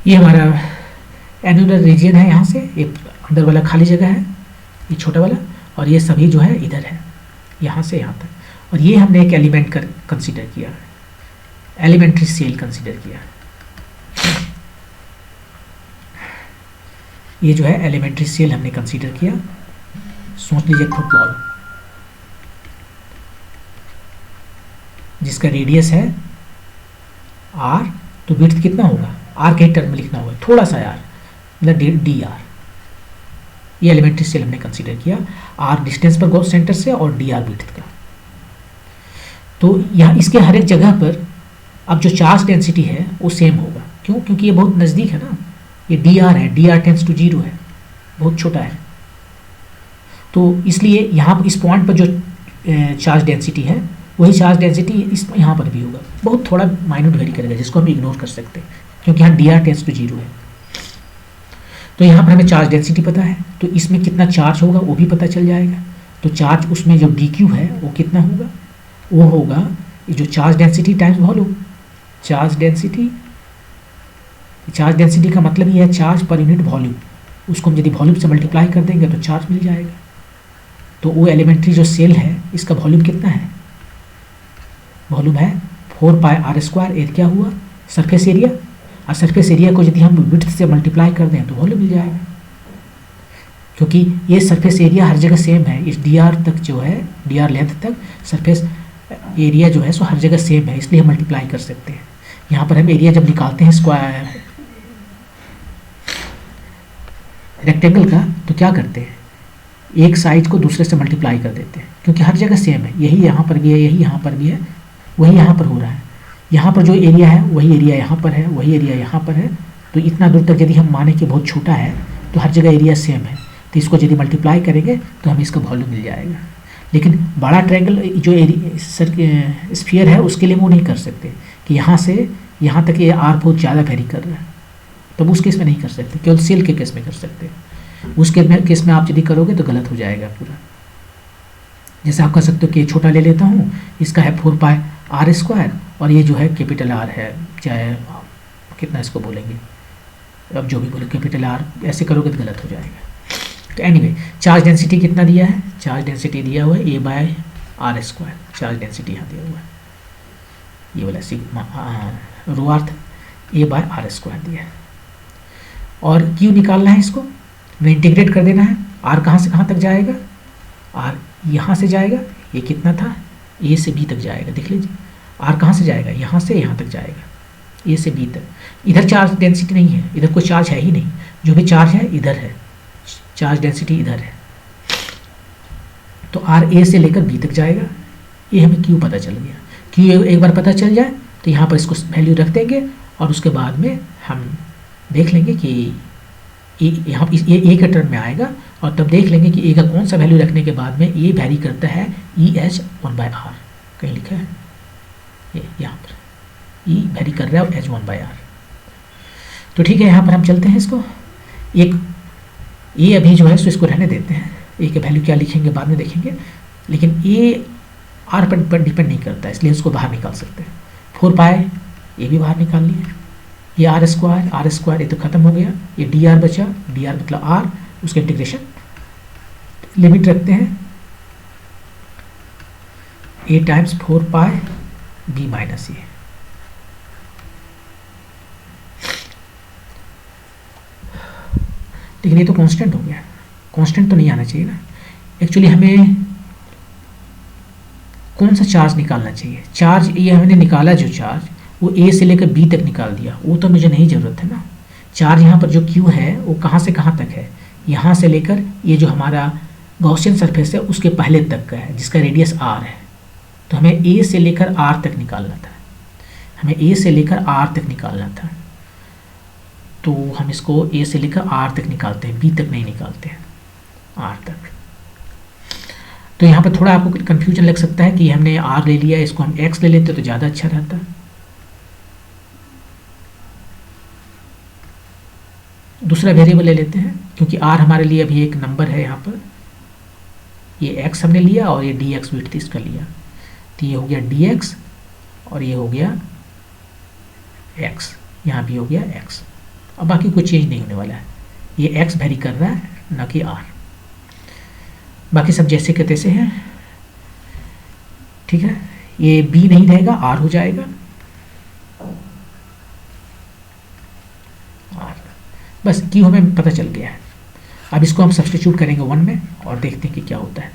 ये हमारा एनुलर रीजन है, यहाँ से ये अंदर वाला खाली जगह है, ये छोटा वाला, और ये सभी जो है इधर है, यहाँ से यहाँ तक। और ये हमने एक एलिमेंट कर कंसीडर किया, एलिमेंट्री सेल कंसीडर किया। ये जो है एलिमेंट्री सेल हमने कंसीडर किया। सोच लीजिए फुटबॉल जिसका रेडियस है r, तो विड्थ कितना होगा, r के टर्म में लिखना होगा, थोड़ा सा r, मतलब डी आर। ये एलिमेंट्री सेल हमने कंसीडर किया, r डिस्टेंस पर गॉस सेंटर से और डी आर विड्थ का। तो यहाँ इसके हर एक जगह पर अब जो चार्ज डेंसिटी है वो सेम होगा। क्यों? क्योंकि ये बहुत नज़दीक है ना, ये डी आर है, डी आर टेंस टू 0 है, बहुत छोटा है। तो इसलिए यहाँ इस पॉइंट पर जो चार्ज डेंसिटी है वही चार्ज डेंसिटी इस यहाँ पर भी होगा, बहुत थोड़ा माइन्यूट वेरी करेगा, जिसको हम इग्नोर कर सकते हैं क्योंकि यहाँ डी आर टेंस टू 0 है। तो यहाँ पर हमें चार्ज डेंसिटी पता है, तो इसमें कितना चार्ज होगा वो भी पता चल जाएगा। तो चार्ज उसमें जो डी क्यू है वो कितना होगा, वो होगा जो charge density times volume. Charge density का मतलब ये है चार्ज पर यूनिट वॉल्यूम, उसको हम यदि वॉल्यूम से मल्टीप्लाई कर देंगे तो चार्ज मिल जाएगा। तो वो एलिमेंट्री जो सेल है इसका वॉल्यूम कितना है, वॉल्यूम है 4πr²। एयर क्या हुआ, सरफेस एरिया, और सरफेस एरिया को यदि हम विड्थ से मल्टीप्लाई कर दें तो वॉल्यूम मिल जाएगा। क्योंकि ये सरफेस एरिया हर जगह सेम है, इस डी आर तक जो है, डी आर लेंथ तक सरफेस एरिया जो है सो हर जगह सेम है, इसलिए हम मल्टीप्लाई कर सकते हैं। यहाँ पर हम एरिया जब निकालते हैं स्क्वायर रेक्टेंगल का, तो क्या करते हैं, एक साइड को दूसरे से मल्टीप्लाई कर देते हैं, क्योंकि हर जगह सेम है, यही यहाँ पर भी है, यही यहाँ पर भी है, वही यहाँ पर हो रहा है। यहाँ पर जो एरिया है वही एरिया यहाँ पर है, वही एरिया यहाँ पर है। तो इतना दूर तक यदि हम माने कि बहुत छोटा है तो हर जगह एरिया सेम है, तो इसको यदि मल्टीप्लाई करेंगे तो हमें इसका वॉल्यूम मिल जाएगा। लेकिन बड़ा ट्रायंगल जो स्फीयर है उसके लिए वो नहीं कर सकते कि यहाँ से यहाँ तक ये आर बहुत ज़्यादा वेरी कर रहा है, तब उस केस में नहीं कर सकते, केवल सेल के केस में कर सकते हैं। उस केस में आप यदि करोगे तो गलत हो जाएगा पूरा। जैसे आप कह सकते हो कि छोटा ले लेता हूँ, इसका है 4πr² और ये जो है कैपिटल आर है, चाहे कितना इसको बोलेंगे, अब जो भी बोले कैपिटल आर, ऐसे करोगे तो गलत हो जाएगा। तो एनीवे चार्ज डेंसिटी कितना दिया है, चार्ज डेंसिटी दिया हुआ है a/r², चार्ज डेंसिटी यहाँ दिया हुआ है, ये वाला सिग्मा रो आर था, a/r² दिया है। और क्यू निकालना है, इसको हमें इंटीग्रेट कर देना है। आर कहाँ से कहाँ तक जाएगा, आर यहाँ से जाएगा, ये कितना था, ए से बी तक जाएगा, देख लीजिए। आर कहाँ से जाएगा, यहाँ से यहाँ तक जाएगा, ए से बी तक। इधर चार्ज डेंसिटी नहीं है, इधर कोई चार्ज है ही नहीं, जो भी चार्ज है इधर है, चार्ज डेंसिटी इधर है। तो आर ए से लेकर बी तक जाएगा, ये हमें क्यू पता चल गया। क्यू एक बार पता चल जाए तो यहाँ पर इसको वैल्यू रख देंगे और उसके बाद में हम देख लेंगे कि यहाँ ये ए के टर्म में आएगा, और तब देख लेंगे कि ए का कौन सा वैल्यू रखने के बाद में ए वैरी करता है EH1/r, कहीं लिखा है ये यहाँ पर ई वैरी कर रहा है H1/r। तो ठीक है, यहाँ पर हम चलते हैं इसको, एक ए अभी जो है सो इसको रहने देते हैं, ए के वैल्यू क्या लिखेंगे बाद में देखेंगे, लेकिन ए आर पर डिपेंड नहीं करता, इसलिए इसको बाहर निकाल सकते हैं। 4π ये भी बाहर निकाल लिए, ये r² ये तो खत्म हो गया, ये dr बचा, dr मतलब r, उसका इंटीग्रेशन लिमिट रखते हैं a टाइम्स 4π b माइनस ए। लेकिन ये तो कांस्टेंट हो गया, कांस्टेंट तो नहीं आना चाहिए ना। एक्चुअली हमें कौन सा चार्ज निकालना चाहिए, चार्ज ये हमने निकाला जो चार्ज वो ए से लेकर बी तक निकाल दिया, वो तो मुझे नहीं ज़रूरत है ना। चार्ज यहाँ पर जो क्यू है वो कहाँ से कहाँ तक है, यहाँ से लेकर ये जो हमारा गॉसियन सरफेस है उसके पहले तक का है जिसका रेडियस आर है। तो हमें ए से लेकर आर तक निकालना था, हमें ए से लेकर आर तक निकालना था। तो हम इसको ए से लेकर आर तक निकालते हैं, बी तक नहीं निकालते हैं, आर तक। तो यहाँ पर थोड़ा आपको कन्फ्यूजन लग सकता है कि हमने आर ले लिया, इसको हम एक्स ले लेते तो ज़्यादा अच्छा रहता। दूसरा वेरिएबल ले लेते हैं क्योंकि आर हमारे लिए अभी एक नंबर है। यहाँ पर ये एक्स हमने लिया और ये डी एक्स विड्थ इसका लिया, तो ये हो गया डी एक्स और ये हो गया एक्स, यहाँ भी हो गया एक्स। अब बाकी कोई चेंज नहीं होने वाला है, ये एक्स वेरी कर रहा है ना कि आर, बाकी सब जैसे के तैसे हैं। ठीक है, ये बी नहीं रहेगा, आर हो जाएगा, आर। बस क्यू हमें पता चल गया है। अब इसको हम सब्स्टिट्यूट करेंगे 1 में और देखते हैं कि क्या होता है।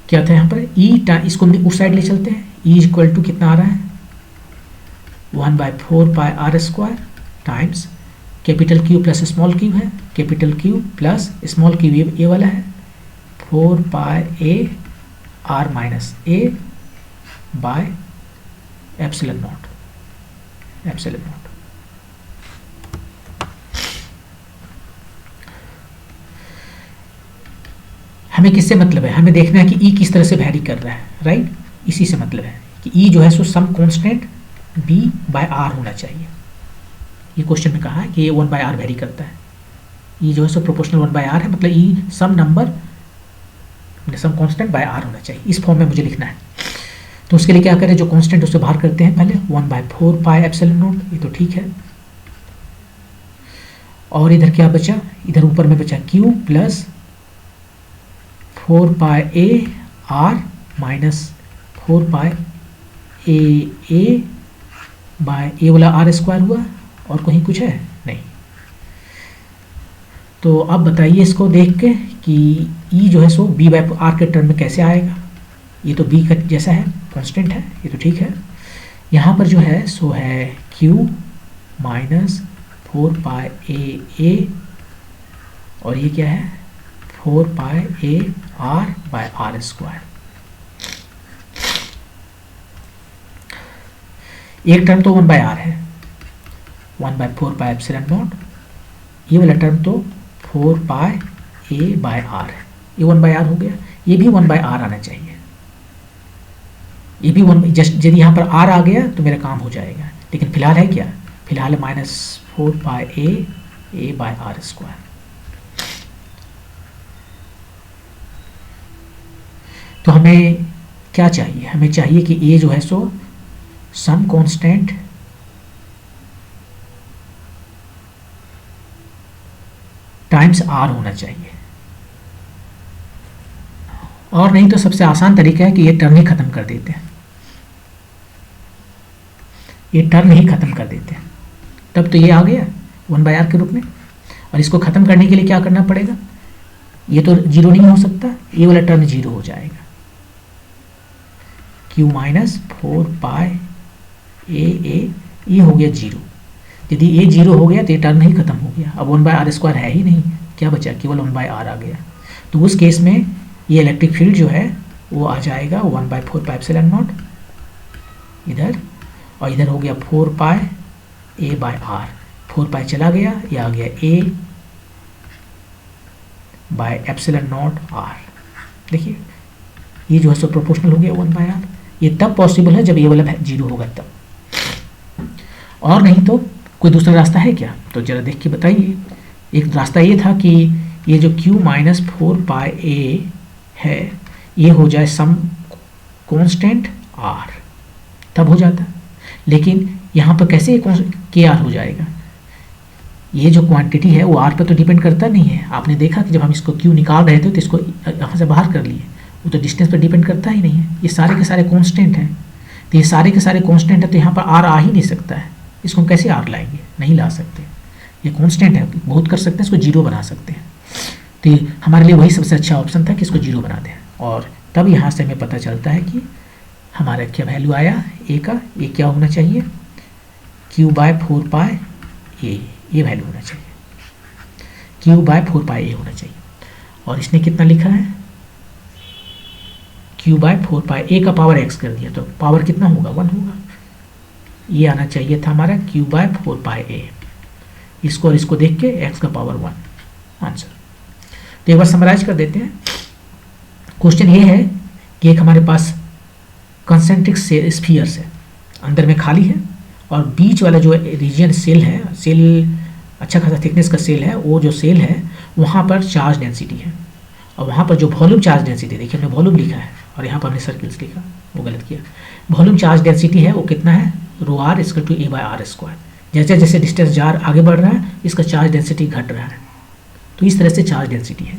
क्या था यहाँ पर इसको हम उस साइड ले चलते हैं। ई इक्वल टू कितना आ रहा है 1/4 pi R square times capital Q plus small Q है, capital Q plus small Q ये वाला है 4 pi A R minus A by epsilon naught, epsilon naught. हमें किससे मतलब है, हमें देखना है कि ई किस तरह से वैरी कर रहा है, राइट। इसी से मतलब है कि ई जो है सो some constant B by R होना चाहिए। ये क्वेश्चन में कहा है कि ये 1 बाय आर वैरी करता है, ई जो है सो प्रोपोर्शनल 1 बाय आर है, मतलब E some number some constant by R होना चाहिए। इस फॉर्म में मुझे लिखना है। तो उसके लिए क्या करें, जो कांस्टेंट उससे बाहर करते हैं पहले 1/4 पाई एप्सिलॉन नॉट, ये तो ठीक है। और इधर क्या बचा, इधर ऊपर में बचा Q plus 4 pi A R minus 4 pi A by A वाला आर स्क्वायर हुआ, और कहीं कुछ है नहीं। तो अब बताइए इसको देख के कि ई जो है सो बी बाय आर के टर्म में कैसे आएगा। ये तो बी का जैसा है, कांस्टेंट है, ये तो ठीक है। यहाँ पर जो है सो है क्यू माइनस 4 पाई ए और ये क्या है 4 pi A R by R square. एक टर्म तो 1 बाय आर है, 1/4 पाई एप्सिलॉन नॉट। ये वाला टर्म तो 4 पाई ए बाय आर है, ये 1 बाय आर हो गया। ये भी 1 बाय आर आना चाहिए, ये भी 1, जस्ट यदि यहाँ पर आर आ गया तो मेरा काम हो जाएगा। लेकिन फिलहाल है क्या, फिलहाल है -4 pi A bye R square. तो हमें क्या चाहिए, हमें चाहिए कि ए जो है सो सम कांस्टेंट टाइम्स आर होना चाहिए, और नहीं तो सबसे आसान तरीका है कि ये टर्म ही खत्म कर देते हैं, ये टर्म ही खत्म कर देते हैं। तब तो ये आ गया 1 बाय आर के रूप में। और इसको खत्म करने के लिए क्या करना पड़ेगा, ये तो 0 नहीं हो सकता, ये वाला टर्म 0 हो जाएगा। क्यू माइनस 4 पाई ए ये हो गया 0। यदि ए 0 हो गया तो ये टर्म ही खत्म हो गया। अब 1 बाय आर स्क्वायर है ही नहीं, क्या बचा, केवल 1 बाय आर आ गया। तो उस केस में ये इलेक्ट्रिक फील्ड जो है वो आ जाएगा 1/4 पाई एप्सिलॉन नॉट इधर, और इधर हो गया 4 पाई ए बाय आर। 4 पाई चला गया, ये आ गया ए बाय एप्सिलॉन नॉट आर। देखिए ये जो है सो प्रोपोर्शनल हो गया 1 बाय आर। ये तब पॉसिबल है जब ये वाला 0 होगा तब, और नहीं तो कोई दूसरा रास्ता है क्या, तो जरा देख के बताइए। एक रास्ता ये था कि ये जो q माइनस 4 पाई ए है ये हो जाए सम कांस्टेंट r, तब हो जाता। लेकिन यहाँ पर कैसे के आर हो जाएगा, ये जो क्वांटिटी है वो r पर तो डिपेंड करता नहीं है। आपने देखा कि जब हम इसको q निकाल रहे थे तो इसको यहाँ से बाहर कर लिए, वो तो डिस्टेंस पर डिपेंड करता ही नहीं है। ये सारे के सारे कांस्टेंट हैं, तो ये सारे के सारे कांस्टेंट है, तो यहाँ पर r आ ही नहीं सकता है। इसको हम कैसे r लाएंगे, नहीं ला सकते, ये कांस्टेंट है। बहुत कर सकते हैं, इसको 0 बना सकते हैं। तो हमारे लिए वही सबसे अच्छा ऑप्शन था कि इसको 0 बना दें, और तब यहाँ से हमें पता चलता है कि हमारा क्या वैल्यू आया ए का, ये क्या होना चाहिए q/4 ये वैल्यू होना चाहिए, q/4 होना चाहिए। और इसने कितना लिखा है q/4 का पावर x कर दिया, तो पावर कितना होगा 1 होगा, ये आना चाहिए था हमारा q/4 इसको और इसको देख के x का पावर 1 आंसर। तो एक बार समराइज कर देते हैं। क्वेश्चन ये है कि एक हमारे पास कंसेंट्रिक स्फीयर्स है, अंदर में खाली है और बीच वाला जो रीजन सेल है, सेल अच्छा खासा थिकनेस का सेल है, वो जो सेल है वहाँ पर चार्ज डेंसिटी है और वहाँ पर जो वॉल्यूम चार्ज डेंसिटी, देखिए हमने वॉल्यूम लिखा है और यहाँ पर हमने सर्किल्स लिखा, वो गलत किया। वॉल्यूम चार्ज डेंसिटी है वो कितना है ρr = a/r²। जैसे जैसे डिस्टेंस आगे बढ़ रहा है इसका चार्ज डेंसिटी घट रहा है, तो इस तरह से चार्ज डेंसिटी है।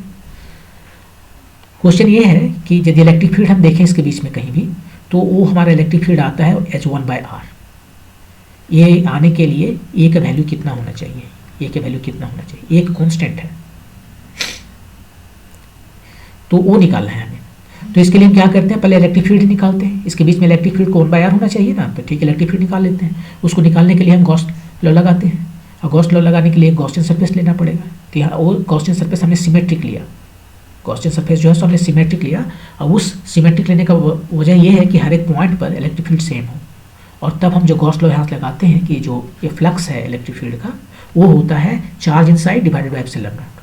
क्वेश्चन ये है कि यदि इलेक्ट्रिक फील्ड हम देखें इसके बीच में कहीं भी, तो वो हमारा इलेक्ट्रिक फील्ड आता है H1/r। ये आने के लिए ए का वैल्यू कितना होना चाहिए, ए का वैल्यू कितना होना चाहिए, एक कांस्टेंट है तो वो निकालना है हमें। तो इसके लिए हम क्या करते हैं, पहले इलेक्ट्रिक फील्ड निकालते हैं। इसके बीच में इलेक्ट्रिक फील्ड को 1/r होना चाहिए ना, तो ठीक है इलेक्ट्रिक फील्ड निकाल लेते हैं। उसको निकालने के लिए हम गॉस लॉ लगाते हैं और गॉस लॉ लगाने के लिए गॉसियन सरफेस लेना पड़ेगा। तो यहाँ वो गॉसियन सरफेस हमने सिमेट्रिक लिया, गॉसियन सरफेस जो है सो हमने सिमेट्रिक लिया। और उस सिमेट्रिक लेने का वजह ये है कि हर एक पॉइंट पर इलेक्ट्रिक फील्ड सेम हो, और तब हम जो गॉस लॉ यहाँ लगाते हैं कि जो ये फ्लक्स है इलेक्ट्रिक फील्ड का वो होता है charge inside divided by epsilon not.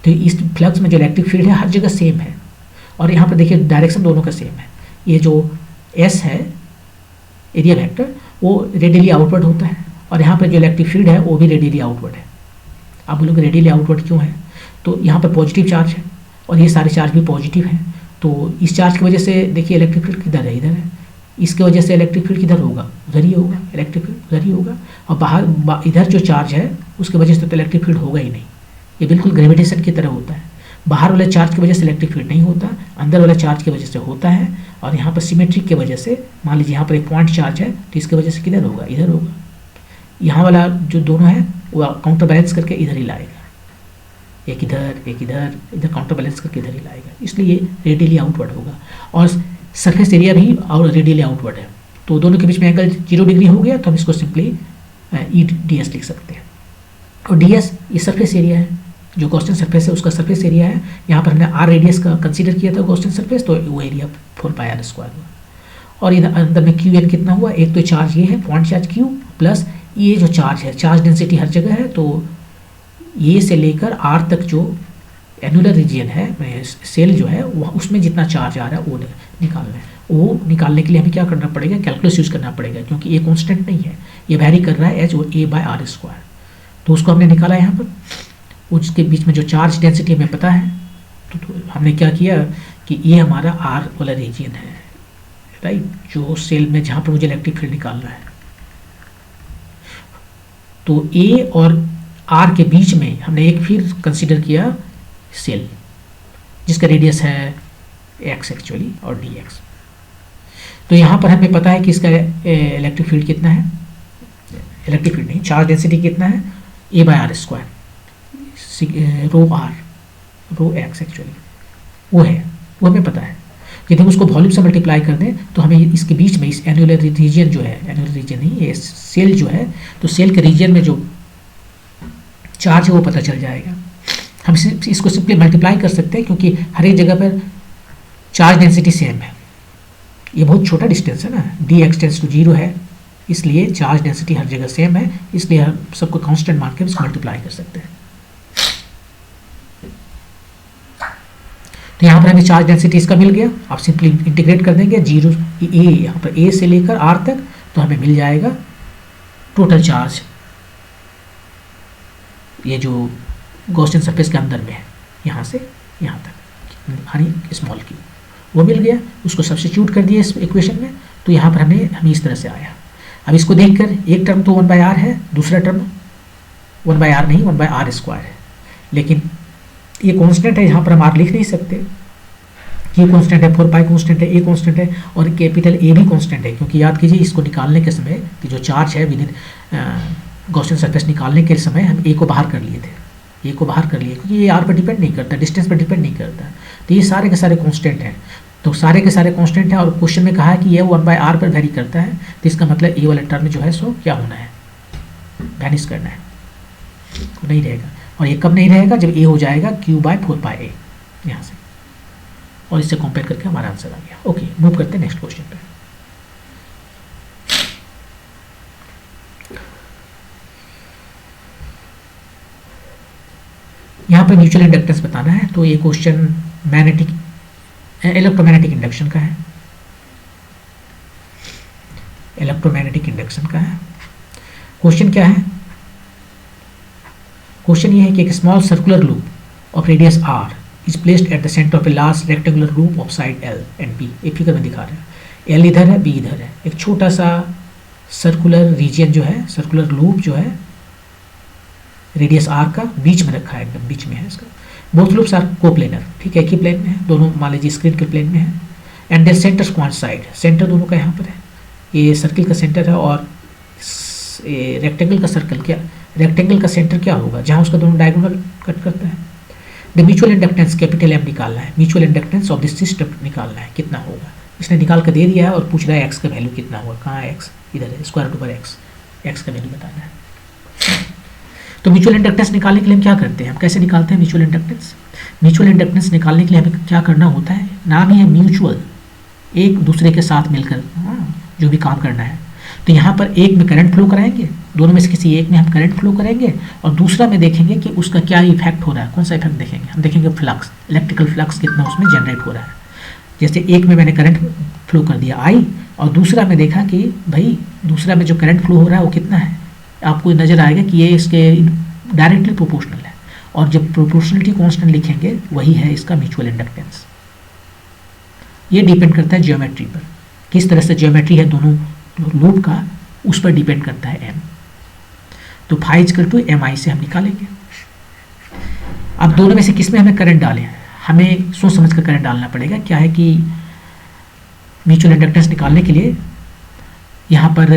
तो इस फ्लक्स में जो इलेक्ट्रिक फील्ड है हर जगह सेम है, और यहाँ पर देखिए डायरेक्शन दोनों का सेम है। ये जो एस है एरिया वेक्टर वो रेडियली आउटवर्ड होता है, और यहाँ पर जो इलेक्ट्रिक फील्ड है वो भी रेडियली आउटवर्ड है। आप बोलोगे रेडियली आउटवर्ड क्यों है, तो यहाँ पर पॉजिटिव चार्ज है और ये सारे चार्ज भी पॉजिटिव हैं, तो इस चार्ज की वजह से देखिए इलेक्ट्रिक फील्ड किधर है, इधर है। इसके वजह से इलेक्ट्रिक फील्ड किधर होगा, उधर ही होगा, इलेक्ट्रिक फील्ड उधर ही होगा। और बाहर इधर जो चार्ज है उसकी वजह से तो इलेक्ट्रिक फील्ड होगा ही नहीं, ये बिल्कुल ग्रेविटेशन की तरह होता है। बाहर वाले चार्ज की वजह से इलेक्ट्रिक फील्ड नहीं होता, अंदर वाले चार्ज की वजह से होता है। और यहाँ पर सिमेट्रिक की वजह से मान लीजिए यहाँ पर एक पॉइंट चार्ज है तो इसकी वजह से किधर होगा, इधर होगा। यहाँ वाला जो दोनों है वो काउंटर बैलेंस करके इधर ही लाएगा, एक इधर एक इधर, इधर काउंटर बैलेंस करके इधर ही लाएगा, इसलिए रेडियली आउटवर्ड होगा। और सरफेस एरिया भी और रेडियली आउटवर्ड है, तो दोनों के बीच में एंगल 0 डिग्री हो गया, तो हम इसको सिंपली EDS लिख सकते हैं। और DS ये सरफेस एरिया है, जो गॉसियन सरफेस है उसका सरफेस एरिया है। यहाँ पर हमने r रेडियस का कंसीडर किया था गॉसियन सरफेस, तो वो एरिया 4πr² हुआ। और इधर अंदर में Qn कितना हुआ, एक तो चार्ज ये है पॉइंट चार्ज Q प्लस ये जो चार्ज है, चार्ज डेंसिटी हर जगह है, तो ये से लेकर r तक जो एनुलर रीजन है सेल जो है वह उसमें जितना चार्ज आ रहा है वो निकालना है। वो निकालने के लिए हमें क्या करना पड़ेगा, कैलकुलस यूज़ करना पड़ेगा, क्योंकि ये कांस्टेंट नहीं है, ये वैरी कर रहा है H/a/r²। तो उसको हमने निकाला यहाँ पर। उसके बीच में जो चार्ज डेंसिटी हमें पता है, तो हमने क्या किया कि ये हमारा r वाला रीजन है, राइट, जो सेल में जहाँ पर मुझे इलेक्ट्रिक फील्ड निकालना है। तो A और R के बीच में हमने एक फिर कंसीडर किया सेल जिसका रेडियस है x एक्चुअली और dx। तो यहाँ पर हमें पता है कि इसका इलेक्ट्रिक फील्ड कितना है, इलेक्ट्रिक फील्ड नहीं चार्ज डेंसिटी कितना है a/r², रो x एक्चुअली वो है, वो हमें पता है। यदि हम उसको वॉल्यूम से मल्टीप्लाई कर दें तो हमें इसके बीच में इस एनुलर रीजन जो है, एनुलर रीजन नहीं ये सेल जो है, तो सेल के रीजन में जो चार्ज है वो पता चल जाएगा। हम इसको सिंपली मल्टीप्लाई कर सकते हैं क्योंकि हर एक जगह पर चार्ज डेंसिटी सेम है। ये बहुत छोटा डिस्टेंस है ना, dx टेंड्स टू 0 है, इसलिए चार्ज डेंसिटी हर जगह सेम है, इसलिए हम सबको कांस्टेंट मान के इसको मल्टीप्लाई कर सकते हैं। तो यहाँ पर हमें चार्ज डेंसिटी इसका मिल गया, आप सिंपली इंटीग्रेट कर देंगे 0 यहाँ पर a से लेकर r तक, तो हमें मिल जाएगा टोटल चार्ज ये जो गॉसियन सरफेस के अंदर में है यहाँ से यहाँ तक, यानी स्मॉल q वो मिल गया। उसको सब्स्टिट्यूट कर दिया इस इक्वेशन में, तो यहाँ पर हमें इस तरह से आया। अब इसको देखकर एक टर्म तो 1/r है, दूसरा टर्म 1/r नहीं 1/r² है, लेकिन ये कांस्टेंट है, यहाँ पर हम r लिख नहीं सकते, ये कांस्टेंट है, 4π कांस्टेंट है, a कांस्टेंट है और कैपिटल A भी कांस्टेंट है, क्योंकि याद कीजिए इसको निकालने के समय कि जो चार्ज है विद इन गॉसियन सरफेस निकालने के समय हम a को बाहर कर लिए थे, a को बाहर कर लिए, क्योंकि ये r पर डिपेंड नहीं करता, डिस्टेंस पर डिपेंड नहीं करता। तो ये सारे के सारे कांस्टेंट हैं, तो सारे के सारे कांस्टेंट हैं और क्वेश्चन में कहा है कि ये 1/r पर वेरी करता है, तो इसका मतलब ए वाला टर्म जो है सो क्या होना है, वैनिश करना है, तो नहीं रहेगा। और ये कब नहीं रहेगा, जब ए हो जाएगा q/4πa यहाँ से, और इससे कंपेयर करके हमारा आंसर आ गया। ओके, मूव करते हैं नेक्स्ट क्वेश्चन पे। यहाँ पर म्यूचुअल इंडक्टेंस बताना है, तो ये क्वेश्चन मैग्नेटिक इलेक्ट्रोमैग्नेटिक इंडक्शन का है, इलेक्ट्रोमैग्नेटिक इंडक्शन का है। क्वेश्चन क्या है, क्वेश्चन ये है कि एक small circular loop of radius r is placed at the centre of a large rectangular loop of side l and b। एक फिगर में दिखा रहे हैं, l इधर है, b इधर है। एक छोटा सा सर्कुलर रीजन जो है, सर्कुलर लूप जो है रेडियस r का बीच में रखा है, एकदम बीच में है इसका। बोथ लूप्स आर कोप्लेनर, ठीक है, एक ही प्लेन में है, दोनों मान लीजिए स्क्रीन के प्लेन में है। And there centres coincide, centre दोनों का यहाँ पर है, ये सर्किल का सेंटर है और रेक्टेंगल का सर्कल क्या, रेक्टेंगल का सेंटर क्या होगा, जहाँ उसका दोनों डायगोनल कट करता है। The mutual inductance capital M निकालना है, mutual inductance of this system निकालना है, कितना होगा। इसने निकाल कर दे दिया है और पूछ रहा है एक्स का वैल्यू कितना होगा, कहाँ है एक्स, इधर है, स्क्वायर रूट ओवर एक्स का वैल्यू बताना है। तो म्यूचुअल इंडक्टेंस निकालने के लिए हम क्या करते हैं, हम कैसे निकालते हैं म्यूचुअल इंडक्टेंस। म्यूचुअल इंडक्टेंस निकालने के लिए हमें क्या करना होता है, नाम ही है म्यूचुअल, एक दूसरे के साथ मिलकर जो भी काम करना है। तो यहाँ पर एक में करंट फ्लो कराएंगे, दोनों में से किसी एक में हम करंट फ्लो करेंगे और दूसरा में देखेंगे कि उसका क्या इफेक्ट हो रहा है। कौन सा इफेक्ट देखेंगे, हम देखेंगे फ्लक्स, इलेक्ट्रिकल फ्लक्स कितना उसमें जनरेट हो रहा है। जैसे एक में मैंने करंट फ्लो कर दिया I, और दूसरा में देखा कि भाई दूसरा में जो करंट फ्लो हो रहा है वो कितना है, आपको नज़र आएगा कि ये इसके डायरेक्टली प्रोपोर्शनल है। और जब प्रोपोर्शनलिटी कांस्टेंट लिखेंगे वही है इसका म्यूचुअल इंडक्टेंस। ये डिपेंड करता है ज्योमेट्री पर, किस तरह से ज्योमेट्री है दोनों लूप का, उस पर डिपेंड करता है M। तो फाई इक्वल टू MI से हम निकालेंगे। अब दोनों में से किस में हमें करंट डालें, हमें सोच समझ कर करंट डालना पड़ेगा। क्या है कि म्यूचुअल इंडक्टेंस निकालने के लिए यहाँ पर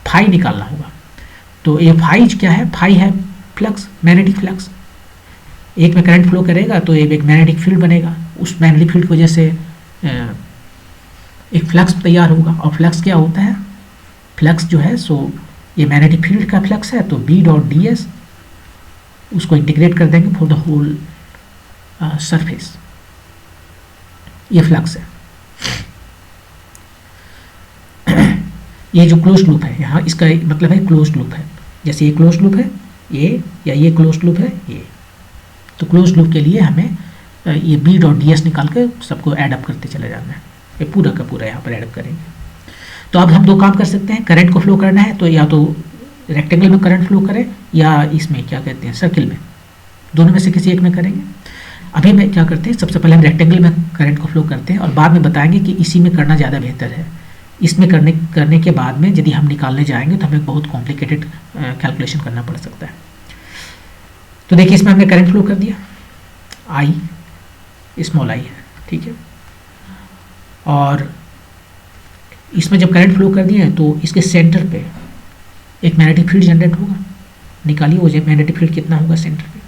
फाई निकालना होगा। तो ये फाई क्या है, फाई है फ्लक्स, मैग्नेटिक फ्लक्स। एक में करंट फ्लो करेगा तो एक मैग्नेटिक फील्ड बनेगा, उस मैग्नेटिक फील्ड की वजह से एक फ्लक्स तैयार होगा। और फ्लक्स क्या होता है, फ्लक्स जो है सो ये मैग्नेटिक फील्ड का फ्लक्स है, तो B.ds उसको इंटीग्रेट कर देंगे फॉर द होल सरफेस, ये फ्लक्स है। ये जो क्लोज्ड लूप है यहाँ, इसका मतलब है क्लोज्ड लूप है। जैसे ये क्लोज्ड लूप है ये, या ये क्लोज्ड लूप है ये, तो क्लोज्ड लूप के लिए हमें ये B.ds निकाल के सबको एडअप करते चले जाना है, ये पूरा का पूरा यहाँ पर एडअप करेंगे। तो अब हम दो काम कर सकते हैं, करंट को फ्लो करना है तो या तो रेक्टेंगल में करंट फ्लो करें या इसमें क्या कहते हैं सर्किल में, दोनों में से किसी एक में करेंगे। अभी मैं क्या करते हैं, सबसे पहले हम रेक्टेंगल में करंट को फ्लो करते हैं और बाद में बताएंगे कि इसी में करना ज़्यादा बेहतर है। इसमें करने के बाद में यदि हम निकालने जाएंगे तो हमें बहुत कॉम्प्लिकेटेड कैलकुलेशन करना पड़ सकता है। तो देखिए इसमें हमने करंट फ्लो कर दिया, I स्मॉल I है, ठीक है। और इसमें जब करंट फ्लो कर दिया है तो इसके सेंटर पे एक मैग्नेटिक फील्ड जनरेट होगा। निकालिए वो मैग्नेटिक फील्ड कितना होगा सेंटर पे।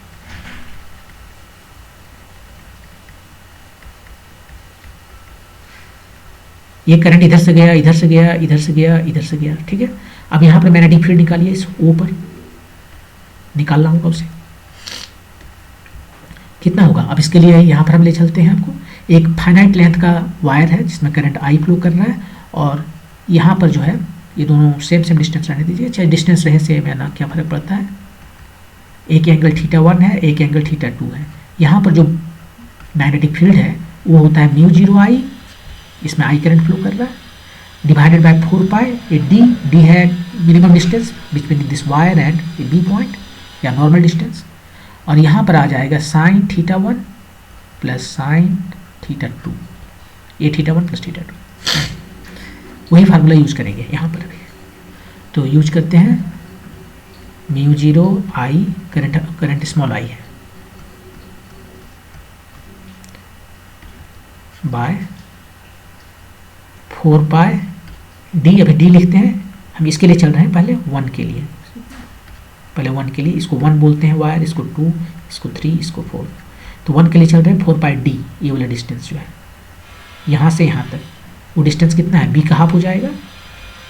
ये करंट इधर से गया, इधर से गया, इधर से गया, इधर से गया, ठीक है। अब यहाँ पर मैग्नेटिक फील्ड निकालिए, इस O पर निकालना होगा उसे, कितना होगा। अब इसके लिए यहाँ पर हम ले चलते हैं आपको, एक फाइनाइट लेंथ का वायर है जिसमें करंट I फ्लो कर रहा है और यहाँ पर जो है ये दोनों सेम डिस्टेंस रहने दीजिए, चाहे डिस्टेंस रहे सेम है ना, क्या फ़र्क पड़ता है। एक एंगल θ1 है, एक एंगल θ2 है। यहाँ पर जो मैग्नेटिक फील्ड है वो होता है μ0I, इसमें I करंट फ्लो कर रहा है, डिवाइडेड बाय 4π, ये d है minimum distance between this wire and A B point या नॉर्मल डिस्टेंस। और यहाँ पर आ जाएगा sin θ1 प्लस sin θ2, ये θ1 प्लस θ2, वही फार्मूला यूज करेंगे यहाँ पर भी। तो यूज करते हैं μ0I, करंट स्मॉल I है, बाय 4π d, अभी d लिखते हैं हम, इसके लिए चल रहे हैं पहले 1 के लिए, पहले 1 के लिए, इसको 1 बोलते हैं वायर, इसको 2, इसको 3, इसको 4। तो 1 के लिए चल रहे हैं 4π d, ये वाला डिस्टेंस जो है यहाँ से यहाँ तक वो डिस्टेंस कितना है, बी का हाफ हो जाएगा।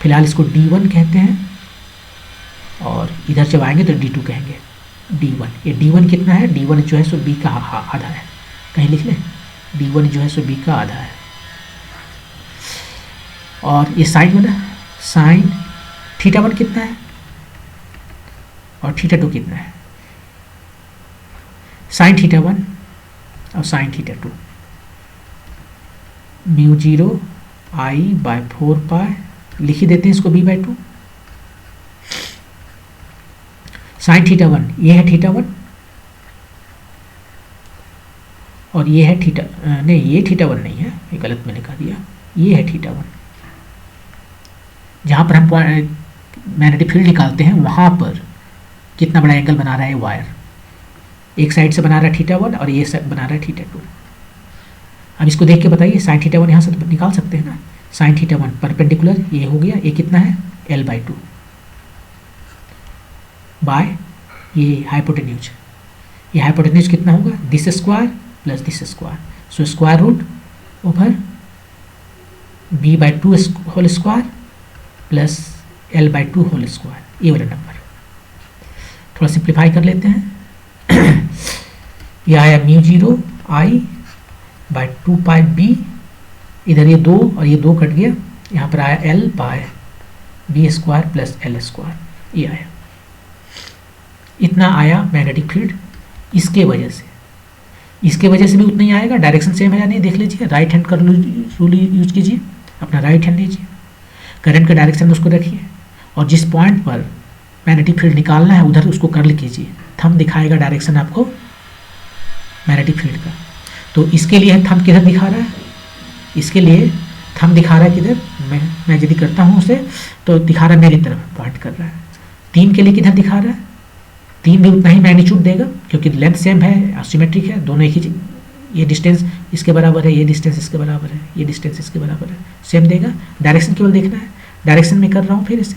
फिलहाल इसको D1 कहते हैं, और इधर जब आएंगे तो D2 कहेंगे। D1, ये D1 कितना है, D1 जो है सो बी का आधा है, कहीं लिख लें, D1 जो है सो बी का आधा है। और ये साइन बना, साइन θ1 कितना है और θ2 कितना है, साइन θ1 और साइन θ2, μ0 I/4π लिख ही देते हैं इसको b/2। साइन θ1 ये है θ1 और ये है नहीं, ये θ1 नहीं है, ये गलत मैंने कह दिया, ये है θ1। जहाँ पर हम मैग्नेटिक फील्ड निकालते हैं वहाँ पर कितना बड़ा एंगल बना रहा है वायर, एक साइड से बना रहा है θ1 और ये साइड बना रहा है θ2। अब इसको देख के बताइए, साइन θ1 यहाँ से निकाल सकते हैं ना, साइन θ1 परपेंडिकुलर ये हो गया, ये कितना है L/2 बाय ये हाइपोटेन्यूज, ये हाइपोटेन्यूज कितना होगा, this square plus this square, so square root over b/2 whole square plus L/2 whole square, ये वाला नंबर। थोड़ा सिंप्लीफाई कर लेते हैं ये आया μ0 I/2πb, इधर ये 2 और ये 2 कट गया, यहाँ पर आया L/b² प्लस L², ये आया, इतना आया मैग्नेटिक फील्ड। इसके वजह से भी उतना ही आएगा। डायरेक्शन सेम है या नहीं देख लीजिए, राइट हैंड कर रूल यूज कीजिए, अपना राइट हैंड लीजिए, करंट का डायरेक्शन में उसको रखिए और जिस पॉइंट पर मैग्नेटिक फील्ड निकालना है उधर उसको कर्ल कीजिए, थंब दिखाएगा डायरेक्शन आपको मैग्नेटिक फील्ड का। तो इसके लिए थंब किधर दिखा रहा है, इसके लिए थंब दिखा रहा है किधर, मैं यदि करता हूँ उसे तो दिखा रहा है मेरी तरफ पॉइंट कर रहा है। 3 के लिए किधर दिखा रहा है, 3 भी उतना ही मैग्नीट्यूड देगा क्योंकि लेंथ सेम है, सिमेट्रिक है, दोनों एक ही, ये डिस्टेंस इसके बराबर है, ये डिस्टेंस इसके बराबर है, ये डिस्टेंस इसके बराबर है, सेम देगा। डायरेक्शन केवल देखना है, डायरेक्शन में कर रहा हूँ फिर इसे,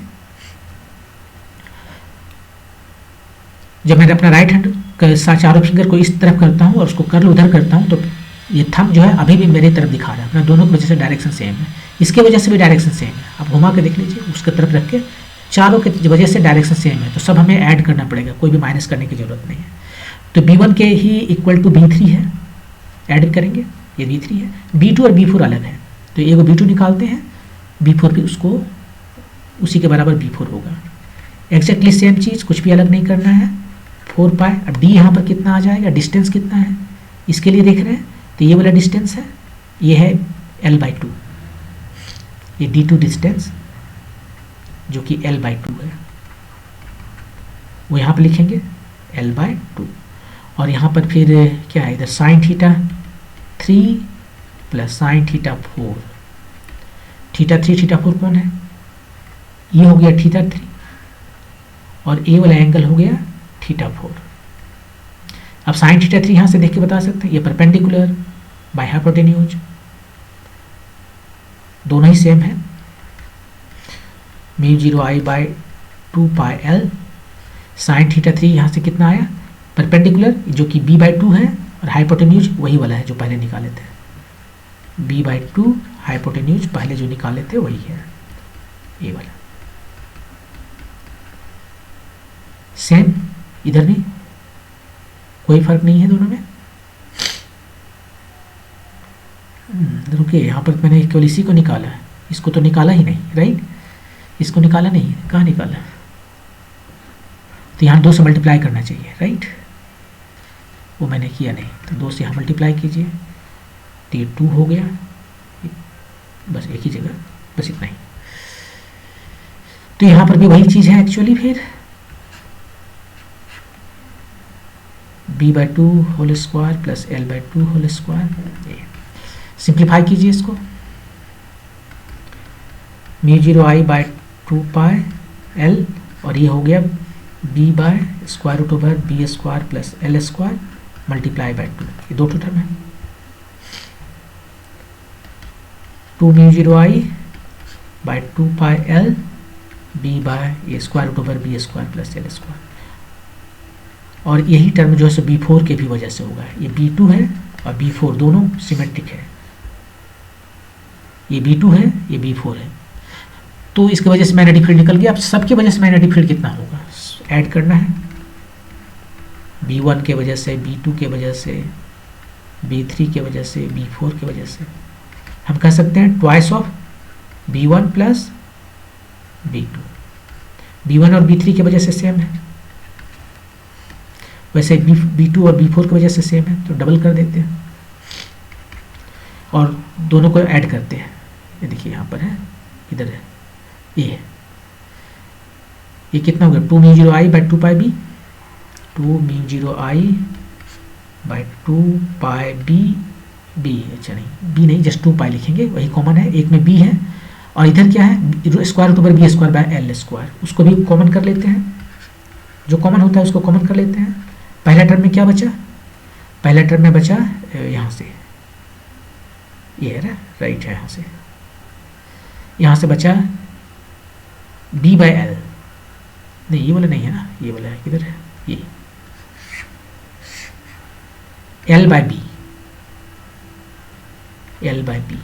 जब मैं अपना राइट हैंड चारों फिंगर को इस तरफ करता हूँ और उसको कर्ल उधर करता हूँ तो ये थंब जो है अभी भी मेरी तरफ दिखा रहा है, अपना दोनों की वजह से डायरेक्शन सेम है, इसके वजह से भी डायरेक्शन सेम है। आप घुमा के देख लीजिए, उसके तरफ रख के चारों की वजह से डायरेक्शन सेम है, तो सब हमें ऐड करना पड़ेगा, कोई भी माइनस करने की जरूरत नहीं है। तो b1 के ही इक्वल टू b3 है, ऐड करेंगे, ये b3 है, b2 और b4 अलग है, तो एगो b2 निकालते हैं, b4 भी उसको उसी के बराबर b4 होगा। एग्जैक्टली सेम चीज़, कुछ भी अलग नहीं करना है, 4π। अब d यहाँ पर कितना आ जाएगा, डिस्टेंस कितना है इसके लिए देख रहे हैं, तो ये वाला डिस्टेंस है, ये है L/2, ये d2 डिस्टेंस जो कि L/2 है, वो यहाँ पर लिखेंगे L/2। और यहाँ पर फिर क्या है, इधर साइन θ3 प्लस साइन θ4, θ3 θ4 कौन है, ये हो गया θ3 और ये वाला एंगल हो गया θ4। अब साइन θ3 यहाँ से देख के बता सकते हैं, ये परपेंडिकुलर बाय हाइपोटेन्यूज, दोनों ही सेम है, μ0 I/2πl। साइन θ3 यहाँ से कितना आया, परपेंडिकुलर जो कि b/2 है और हाइपोटेन्यूज वही वाला है जो पहले निकाले थे, b/2 हाइपोटेन्यूज पहले जो निकाले थे वही है, ये वाला सेम, इधर भी कोई फर्क नहीं है दोनों में। रुकिए, यहाँ पर मैंने केवल इसी को निकाला है, इसको तो निकाला ही नहीं, राइट, इसको निकाला नहीं, कहाँ निकाला, तो यहाँ 2 से मल्टीप्लाई करना चाहिए, राइट, वो मैंने किया नहीं, तो 2 से यहाँ मल्टीप्लाई कीजिए, तो ये 2 हो गया, बस एक ही जगह, बस इतना ही। तो यहाँ पर भी वही चीज़ है एक्चुअली, फिर b/2 whole square plus L/2 whole square, simplify कीजिए इसको, μ0 I/2πl और ये हो गया b/√b² plus L² multiply by 2, ये 2 टर्म है, 2 μ0 I/2πl b/√b² प्लस L²। और यही टर्म जो है सो b4 के भी वजह से होगा, ये b2 है और b4 दोनों सिमेट्रिक है, ये B2 है, ये B4 है। तो इसकी वजह से मैग्नेटिक फील्ड निकल गया। अब सबकी वजह से मैग्नेटिक फील्ड कितना होगा ऐड करना है। B1 के वजह से, B2 के वजह से, B3 के वजह से, B4 के वजह से। हम कह सकते हैं twice of B1 plus B2। B1 और B3 की वजह से सेम है, वैसे B2 और B4 की वजह से सेम है, तो डबल कर देते हैं और दोनों को ऐड करते हैं। ये देखिए यहाँ पर है, इधर है, ये है। ये कितना हो गया 2 mu 0 I by 2 pi B, 2 mu 0 I by 2 pi B. अच्छा नहीं, बी नहीं, जस्ट 2 पाई लिखेंगे, वही कॉमन है। एक में बी है और इधर क्या है square root over B square by L square, उसको भी कॉमन कर लेते हैं। जो कॉमन होता है उसको कॉमन कर लेते हैं। पहला टर्म में क्या बचा, पहला टर्म में बचा यहाँ से, ये है ना, राइट है, यहाँ से बचा बी बाई एल, नहीं ये वाला नहीं है ना, ये वाला है, किधर है, ये L by B, L by B.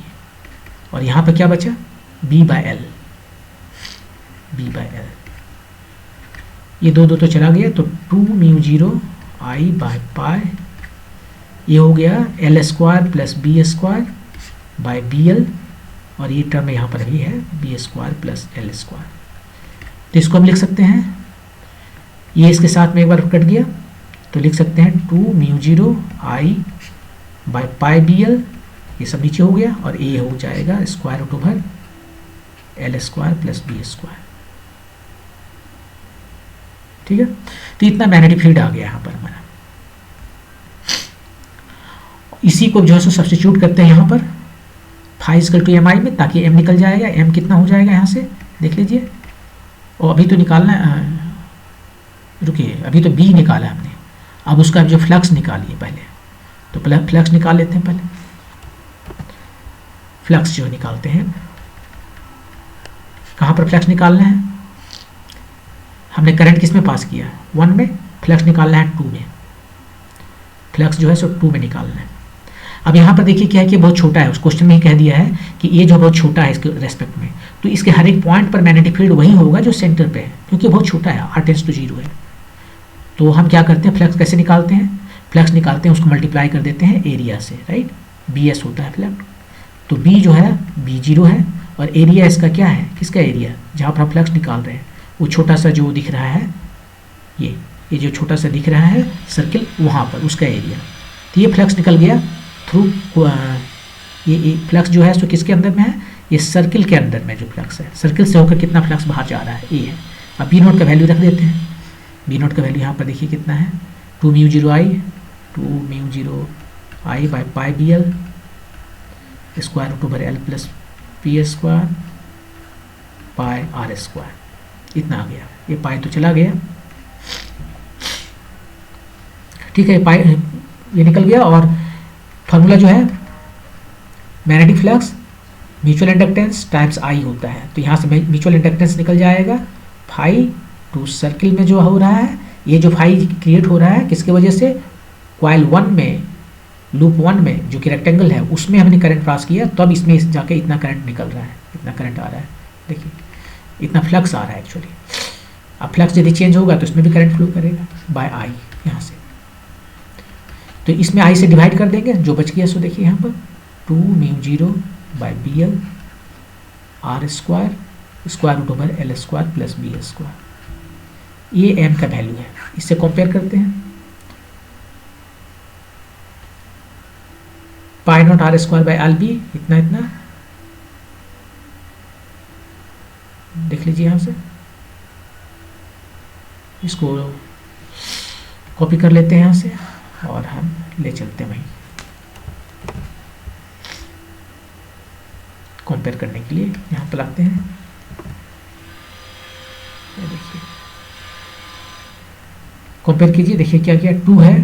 और यहाँ पर क्या बचा B by L, B by L. ये दो तो चला गया, तो 2 म्यू 0 I बाई पाई, ये हो गया L square plus B square by B L, और ये टर्म यहाँ पर भी है B square plus L square. तो इसको हम लिख सकते हैं, ये इसके साथ में एक बार कट गया तो लिख सकते हैं 2 mu 0 I by pi B L, ये सब नीचे हो गया, और ये हो जाएगा square root over L square plus B square. ठीक है, तो इतना मैग्नेटिक फील्ड आ गया यहाँ पर हमारा। इसी को जो है सो सब्स्टिट्यूट करते हैं यहाँ पर फाइजिकल टू एम आई में, ताकि एम निकल जाएगा। एम कितना हो जाएगा यहाँ से देख लीजिए, और अभी तो निकालना रुकिए, अभी तो बी निकाला हमने, अब उसका जो फ्लक्स निकालिए पहले, तो फ्लक्स निकाल लेते हैं। पहले फ्लक्स जो निकालते हैं, कहाँ पर फ्लक्स निकालना है, हमने करंट किस में पास किया 1 में, फ्लक्स निकालना है 2 में, फ्लक्स जो है सो 2 में निकालना है। अब यहाँ पर देखिए क्या है कि बहुत छोटा है, उस क्वेश्चन में ही कह दिया है कि ये जो बहुत छोटा है इसके रेस्पेक्ट में, तो इसके हर एक पॉइंट पर मैग्नेटिक फील्ड वही होगा जो सेंटर पे है, क्योंकि बहुत छोटा है, r टेंड्स टू 0 है। तो हम क्या करते हैं, फ्लक्स कैसे निकालते हैं, फ्लक्स निकालते हैं उसको मल्टीप्लाई कर देते हैं एरिया से, राइट, BS होता है फ्लक्स। तो B जो है B0 है, और एरिया इसका क्या है, किसका एरिया, जहाँ पर हम फ्लक्स निकाल रहे हैं, वो छोटा सा जो दिख रहा है, ये जो छोटा सा दिख रहा है सर्किल, वहाँ पर उसका एरिया। तो ये फ्लक्स निकल गया थ्रू, ये फ्लक्स जो है सो किसके अंदर में है, ये सर्किल के अंदर में जो फ्लक्स है, सर्किल से होकर कितना फ्लक्स बाहर जा रहा है, ये है। अब बी नोट का वैल्यू रख देते हैं, बी नोट का वैल्यू यहाँ पर देखिए कितना है 2 mu 0 I, 2 mu 0 I by pi B L square root over L plus P square pi R square, इतना आ गया। ये पाई तो चला गया, ठीक है, पाई ये निकल गया। और फार्मूला जो है magnetic flux mutual inductance times I होता है, तो यहाँ से म्यूचुअल इंडक्टेंस निकल जाएगा फाई टू सर्किल में जो हो रहा है, ये जो फाई क्रिएट हो रहा है किसके वजह से, कॉइल 1 में, लूप 1 में जो कि रेक्टेंगल है उसमें हमने करंट पास किया, तब इसमें जाके इतना करंट निकल रहा है, इतना करंट आ रहा है, देखिए इतना फ्लक्स आ रहा है एक्चुअली। अब फ्लक्स यदि चेंज होगा तो इसमें भी करंट फ्लो करेगा बाय आई यहाँ से, तो इसमें आई से डिवाइड कर देंगे, जो बच गया सो देखिए यहाँ पर 2 mu 0 by B L R square square root over L square plus B square, ये एम का वैल्यू है। इससे कंपेयर करते हैं, pi naught R square by L B, इतना इतना देख लीजिए यहाँ से, इसको कॉपी कर लेते हैं यहाँ से और हम ले चलते हैं वहीं कंपेयर करने के लिए, यहाँ पर लाते हैं। देखिए कंपेयर कीजिए, देखिए क्या किया, 2 है,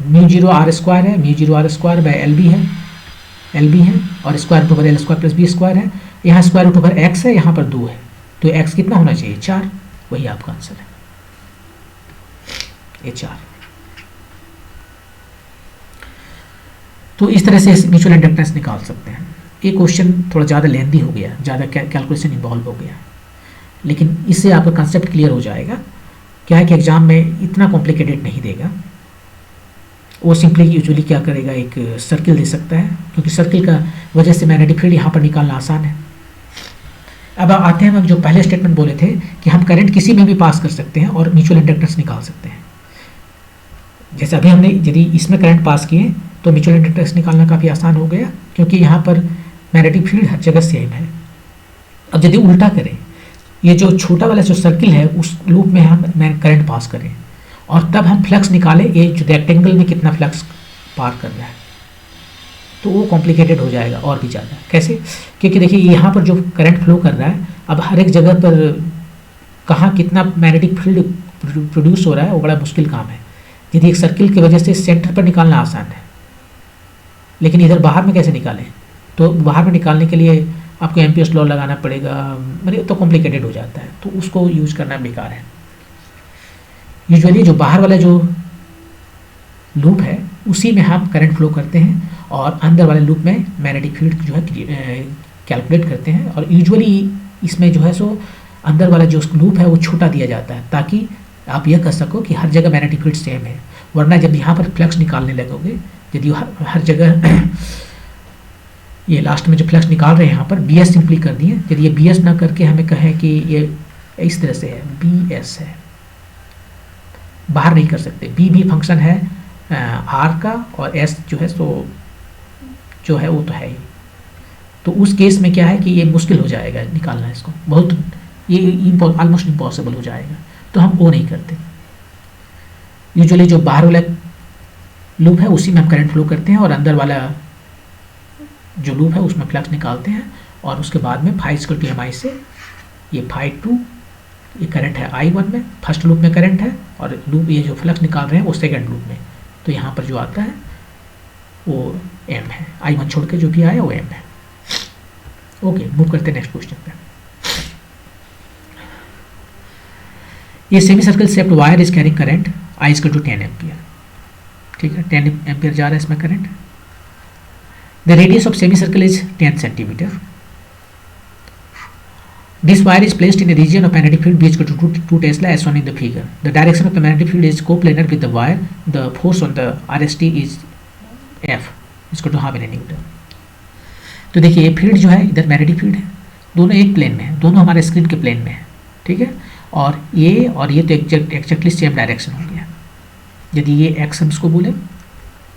म्यू 0 आर स्क्वायर है, mu 0 R square by L B है, एल बी है, और square root over L square plus B square है। यहाँ स्क्वायर रूट ओवर एक्स है, यहाँ पर 2 है, तो एक्स कितना होना चाहिए 4, वही आपका आंसर है, ये 4। तो इस तरह से म्यूचुअल इंडक्टेंस निकाल सकते हैं। ये क्वेश्चन थोड़ा ज़्यादा लेंदी हो गया, ज़्यादा कैलकुलेशन इन्वॉल्व हो गया, लेकिन इससे आपका कंसेप्ट क्लियर हो जाएगा। क्या है कि एग्ज़ाम में इतना कॉम्प्लिकेटेड नहीं देगा, वो सिंपली यूजुअली क्या करेगा, एक सर्किल दे सकता है, क्योंकि सर्किल का वजह से मैग्नेटिक फील्ड यहाँ पर निकालना आसान है। अब आते हैं हम जो पहले स्टेटमेंट बोले थे कि हम करंट किसी में भी पास कर सकते हैं और म्यूचुअल इंडक्टेंस निकाल सकते हैं। जैसे अभी हमने यदि इसमें करंट पास किए तो म्यूचुअल इंडक्टेंस निकालना काफ़ी आसान हो गया, क्योंकि यहाँ पर मैग्नेटिक फील्ड हर जगह सेम है। अब यदि उल्टा करें, ये जो छोटा वाला जो सर्किल है उस लूप में हम करंट पास करें और तब हम फ्लक्स निकालें, ये जो रेक्टेंगल में कितना फ्लक्स पार कर रहा है, तो वो कॉम्प्लिकेटेड हो जाएगा और भी ज़्यादा। कैसे? क्योंकि देखिए यहाँ पर जो करंट फ्लो कर रहा है, अब हर एक जगह पर कहाँ कितना मैग्नेटिक फील्ड प्रोड्यूस हो रहा है वो बड़ा मुश्किल काम है। यदि एक सर्किल की वजह से सेंटर पर निकालना आसान है, लेकिन इधर बाहर में कैसे निकालें? तो बाहर में निकालने के लिए आपको एम्पियर्स लॉ लगाना पड़ेगा, मतलब तो कॉम्प्लिकेटेड हो जाता है, तो उसको यूज करना बेकार है। यूजुअली जो बाहर वाला जो लूप है उसी में हम करंट फ्लो करते हैं और अंदर वाले लूप में मैग्नेटिक फील्ड जो है कैलकुलेट करते हैं। और यूजुअली इसमें जो है सो अंदर वाला जो लूप है वो छोटा दिया जाता है, ताकि आप यह कह सको कि हर जगह मैग्नेटिक फील्ड सेम है। वरना जब यहाँ पर फ्लक्स निकालने लगोगे, यदि हर जगह ये लास्ट में जो फ्लक्स निकाल रहे हैं यहाँ पर बी एस सिंपली कर दिए, यदि ये बी एस ना करके हमें कहें कि ये इस तरह से है, बी एस है, बाहर नहीं कर सकते। बी भी फंक्शन है आर का और एस जो है सो जो है वो तो है ही। तो उस केस में क्या है कि ये मुश्किल हो जाएगा निकालना, इसको बहुत ये ऑलमोस्ट इम्पॉसिबल हो जाएगा, तो हम वो नहीं करते। यूजुअली जो बाहर वाला लूप है उसी में हम करंट फ्लो करते हैं और अंदर वाला जो लूप है उसमें फ्लक्स निकालते हैं और उसके बाद में फाइव इक्वल टू एम आई से ये फाइव टू ये करंट है I1 में, फर्स्ट लूप में करंट है, और लूप ये जो फ्लक्स निकाल रहे हैं वो सेकंड लूप में, तो यहाँ पर जो आता है वो M है, I1 छोड़ के जो भी आया वो M है। ओके, मूव करते हैं नेक्स्ट क्वेश्चन पे। ये semi circle shaped wire is carrying current I is to 10 ampere. ठीक है, 10 एम्पियर जा रहा है इसमें current. The radius of semi circle is 10 centimetre. This wire is placed in a region of magnetic field B is equal to 2 Tesla as shown in the figure. The direction of the magnetic field is coplanar with the wire. The force on the RST is F is equal to half an Newton. तो देखिए ये field जो है इधर magnetic field है, दोनों एक plane में है, दोनों हमारे स्क्रीन के प्लेन में है। ठीक है, और ये तो एक्जैक्टली सेम डायरेक्शन हो गया। यदि ये एक्स हम इसको बोले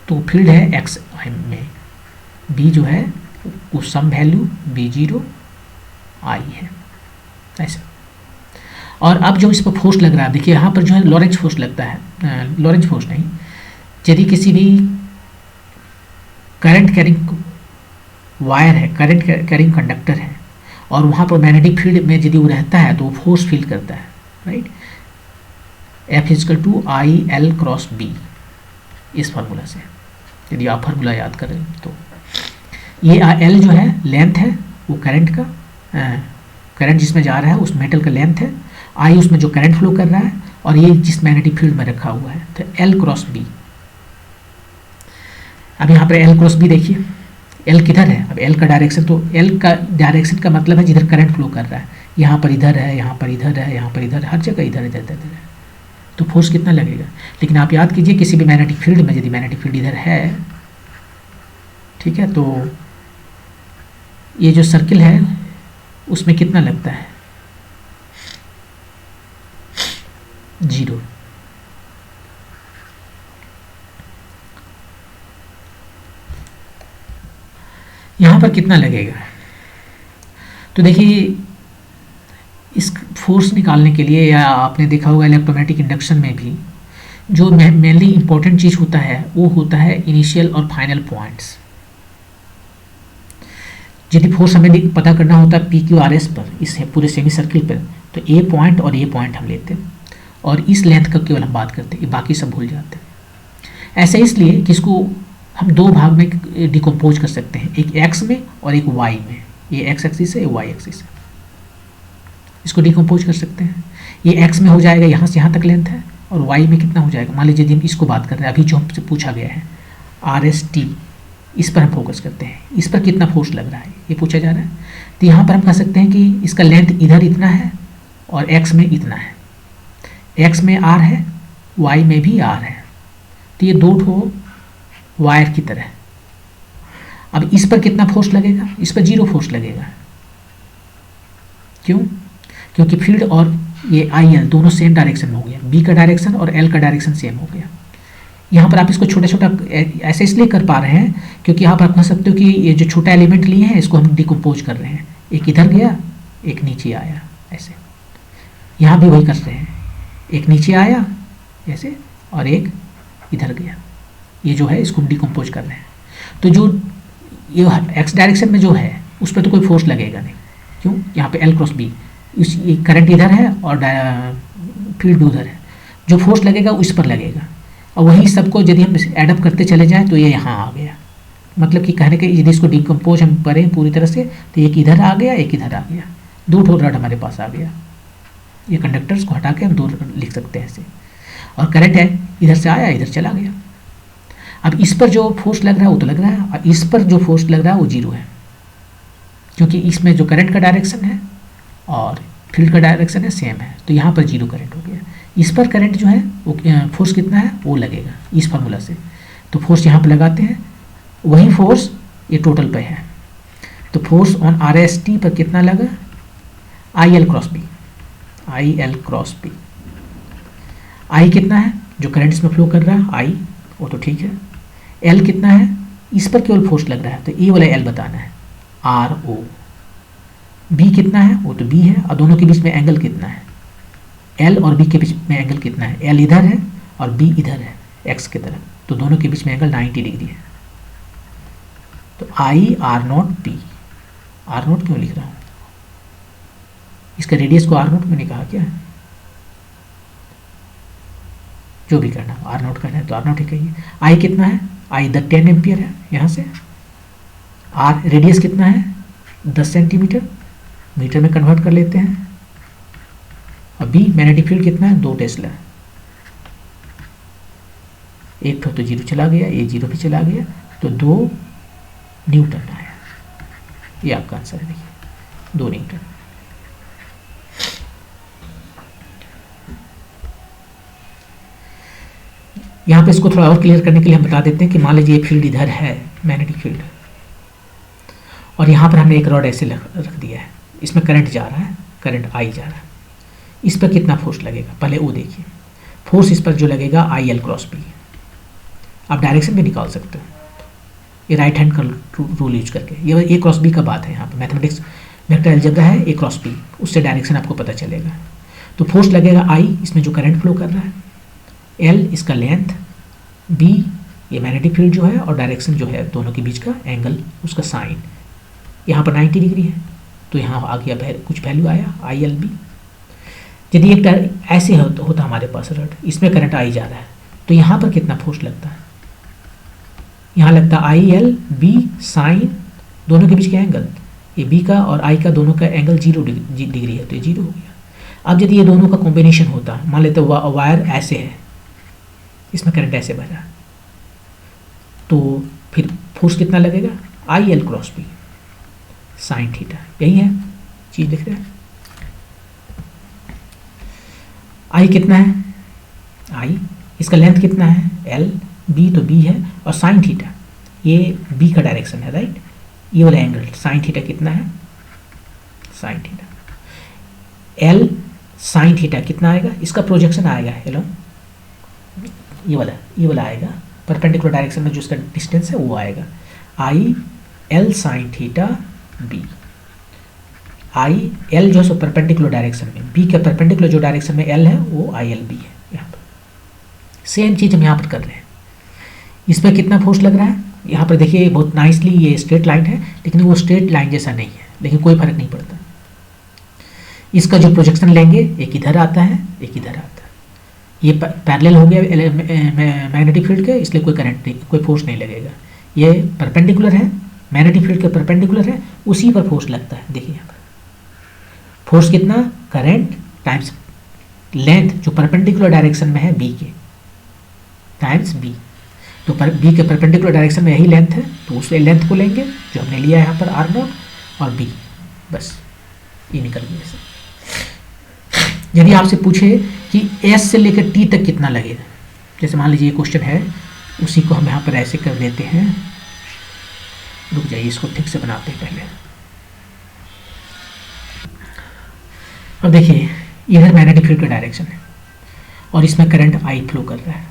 तो फील्ड है एक्स में, बी जो है वो सम वैल्यू B0 I है ऐसे। और अब जो इस पर फोर्स लग रहा है, देखिए यहाँ पर जो है लॉरेंज फोर्स लगता है, लॉरेंज फोर्स नहीं, यदि किसी भी करंट कैरिंग वायर है, करंट कैरिंग कंडक्टर है और वहाँ पर मैग्नेटिक फील्ड में यदि वो रहता है तो वो फोर्स फील करता है, right. F equal to IL cross B, इस फार्मूला से यदि आप फार्मूला याद करें तो ये L जो है लेंथ है वो करंट का, करंट जिसमें जा रहा है उस मेटल का लेंथ है, I उसमें जो करंट फ्लो कर रहा है, और ये जिस मैग्नेटिक फील्ड में रखा हुआ है, तो L क्रॉस B। अब यहाँ पर L क्रॉस B देखिए, L किधर है, अब L का डायरेक्शन, तो L का डायरेक्शन का मतलब है जिधर करंट फ्लो कर रहा है, यहाँ पर इधर है, यहाँ पर इधर है, यहाँ पर इधर, हर जगह इधर इधर इधर है, तो फोर्स कितना लगेगा। लेकिन आप याद कीजिए किसी भी मैग्नेटिक फील्ड में यदि मैग्नेटिक फील्ड इधर है, ठीक है, तो ये जो सर्किल है उसमें कितना लगता है, 0। यहाँ पर कितना लगेगा, तो देखिए इस फोर्स निकालने के लिए, या आपने देखा होगा इलेक्ट्रोमैग्नेटिक इंडक्शन में भी जो मेनली इंपॉर्टेंट चीज़ होता है वो होता है इनिशियल और फाइनल पॉइंट्स। यदि फोर्स हमें पता करना होता है PQRS पर, इस पूरे सेमी सर्किल पर, तो ए पॉइंट और ए पॉइंट हम लेते हैं और इस लेंथ का केवल हम बात करते हैं, बाकी सब भूल जाते हैं। ऐसा इसलिए कि इसको हम दो भाग में डिकम्पोज कर सकते हैं, एक एक्स में और एक वाई में। ये एक्स एक्सिस है, ये वाई एक्सिस है, इसको डिकम्पोज कर सकते हैं। ये एक्स में हो जाएगा, यहाँ से यहाँ तक लेंथ है, और वाई में कितना हो जाएगा। मान लीजिए यदि हम इसको बात कर रहे हैं, अभी जो हमसे पूछा गया है RST, इस पर हम फोकस करते हैं, इस पर कितना फोर्स लग रहा है, ये पूछा जा रहा है। तो यहाँ पर हम कह सकते हैं कि इसका लेंथ इधर इतना है और x में इतना है, x में r है, y में भी r है। तो ये दो ठो वायर की तरह। अब इस पर कितना फोर्स लगेगा? इस पर 0 फोर्स लगेगा। क्यों? क्योंकि फील्ड और ये आई एल दोनों सेम डायरेक्शन में हो गया, बी का डायरेक्शन और एल का डायरेक्शन सेम हो गया। यहाँ पर आप इसको छोटा छोटा ऐसे इसलिए कर पा रहे हैं क्योंकि यहाँ पर आप कह सकते हो कि ये जो छोटा एलिमेंट लिए हैं इसको हम डिकम्पोज कर रहे हैं, एक इधर गया एक नीचे आया, ऐसे। यहाँ भी वही कर रहे हैं, एक नीचे आया ऐसे और एक इधर गया। ये जो है इसको हम डिकम्पोज कर रहे हैं। तो जो ये एक्स डायरेक्शन में जो है उस पर तो कोई फोर्स लगेगा नहीं। क्यों? यहाँ पे एल क्रॉस बी, इस करंट इधर है और फील्ड उधर है, जो फोर्स लगेगा उस पर लगेगा। और वही सबको यदि हम एडअप करते चले जाएं तो ये यहाँ आ गया। मतलब कि कहने के यदि इसको डिकम्पोज हम करें पूरी तरह से तो एक इधर आ गया एक इधर आ गया, दो ठो रड हमारे पास आ गया। ये कंडक्टर्स को हटा के हम दो लिख सकते हैं ऐसे। और करंट है इधर से आया इधर चला गया। अब इस पर जो फोर्स लग रहा है वो तो लग रहा है, और इस पर जो फोर्स लग रहा है वो 0 है, क्योंकि इसमें जो करंट का डायरेक्शन है और फील्ड का डायरेक्शन है सेम है। तो यहाँ पर 0 करंट हो गया। इस पर करंट जो है वो फोर्स कितना है वो लगेगा इस फार्मूला से। तो फोर्स यहाँ पर लगाते हैं, वही फोर्स ये टोटल पे है। तो force on R S T पर कितना लगा? I L cross B, I L cross B. I कितना है जो करंट इसमें फ्लो कर रहा है? आई, वो तो ठीक है। एल कितना है? इस पर केवल फोर्स लग रहा है तो ए वाला एल बताना है, आर ओ। बी कितना है? वो तो बी है। और दोनों के बीच में एंगल कितना है? एल और बी के बीच में एंगल कितना है? एल इधर है और बी इधर है एक्स की तरफ, तो दोनों के बीच में एंगल 90 डिग्री है। तो I R naught B, R naught क्यों लिख रहा हूँ? इसका रेडियस को आर नॉट मैंने कहा क्या है? जो भी करना आर नॉट करना है तो आर नॉट ही कहिए। आई कितना है? आई इधर 10 एम्पियर है यहाँ से। आर रेडियस कितना है? 10 सेंटीमीटर, मीटर में कन्वर्ट कर लेते हैं। और बी मैग्नेटिक फील्ड कितना है? 2 टेस्ला। एक तो 0 चला गया, ये 0 भी चला गया, तो 2 न्यूटन आया। ये आपका आंसर है, देखिए 2 न्यूटन। यहाँ पे इसको थोड़ा और क्लियर करने के लिए हम बता देते हैं कि मान लीजिए फील्ड इधर है, मैग्नेटिक फील्ड, और यहाँ पर हमने एक रॉड ऐसे रख दिया है, इसमें करंट जा रहा है, करंट आई जा रहा है। इस पर कितना फोर्स लगेगा? पहले वो देखिए। फोर्स इस पर जो लगेगा आई एल क्रॉस बी। आप डायरेक्शन भी निकाल सकते हो, ये राइट हैंड का रूल यूज करके। ये ए क्रॉस बी का बात है, यहाँ पे मैथमेटिक्स वेक्टर अलजेब्रा है, ए क्रॉस बी, उससे डायरेक्शन आपको पता चलेगा। तो फोर्स लगेगा आई, इसमें जो करंट फ्लो कर रहा है, एल इसका लेंथ, बी ये मैग्नेटिक फील्ड जो है, और डायरेक्शन जो है दोनों के बीच का एंगल, उसका साइन यहाँ पर 90 डिग्री है। तो यहाँ आ गया कुछ वैल्यू आया आई एल बी। यदि एक ऐसे होता हमारे पास रड, इसमें करंट आई जा रहा है, तो यहाँ पर कितना फोर्स लगता है? यहाँ लगता है आई एल बी साइन, दोनों के बीच का एंगल, ये बी का और आई का दोनों का एंगल 0 डिग्री है, तो ये 0 हो गया। अब यदि ये दोनों का कॉम्बिनेशन होता, मान लेते वायर ऐसे है, इसमें करंट ऐसे बह, तो फिर फोर्स कितना लगेगा? I L cross B sine theta. यही है चीज लिख रहे हैं। आई कितना है? आई, इसका लेंथ कितना है? एल, बी तो बी है, और साइन थीटा ये बी का डायरेक्शन है, राइट। ये वाला एंगल साइन थीटा कितना है? Sine theta L sine theta कितना आएगा? इसका प्रोजेक्शन आएगा हेलो, ये वाला आएगा, परपेंडिकुलर डायरेक्शन में जो इसका डिस्टेंस है वो आएगा I L sine theta B. I L जो है सो परपेंडिकुलर डायरेक्शन में, बी के परपेंडिकुलर जो डायरेक्शन में एल है वो आई एल बी है। यहाँ पर सेम चीज़ हम यहाँ पर कर रहे हैं। इस पर कितना फोर्स लग रहा है? यहाँ पर देखिए बहुत नाइसली ये स्ट्रेट लाइन है, लेकिन वो स्ट्रेट लाइन जैसा नहीं है, लेकिन कोई फर्क नहीं पड़ता। इसका जो प्रोजेक्शन लेंगे, एक इधर आता है एक इधर आता है, ये पैरेलल हो गया मैग्नेटिक फील्ड के, इसलिए कोई करंट नहीं, कोई फोर्स नहीं लगेगा। ये परपेंडिकुलर है, मैग्नेटिक फील्ड के परपेंडिकुलर है, उसी पर फोर्स लगता है। देखिए यहाँ पर फोर्स कितना? करंट टाइम्स लेंथ जो परपेंडिकुलर डायरेक्शन में है बी के, टाइम्स बी। तो बी के परपेंडिकुलर डायरेक्शन में यही लेंथ है, तो उस लेंथ को लेंगे जो हमने लिया है यहाँ पर आर नॉट, और बी, बस ये निकल गया ऐसे। यदि आपसे पूछे कि एस से लेकर टी तक कितना लगेगा, जैसे मान लीजिए ये क्वेश्चन है, उसी को हम यहाँ पर ऐसे कर लेते हैं। रुक जाइए, इसको ठीक से बनाते हैं पहले। अब देखिए इधर मैग्नेटिक फील्ड का डायरेक्शन है और इसमें करंट आई फ्लो कर रहा है।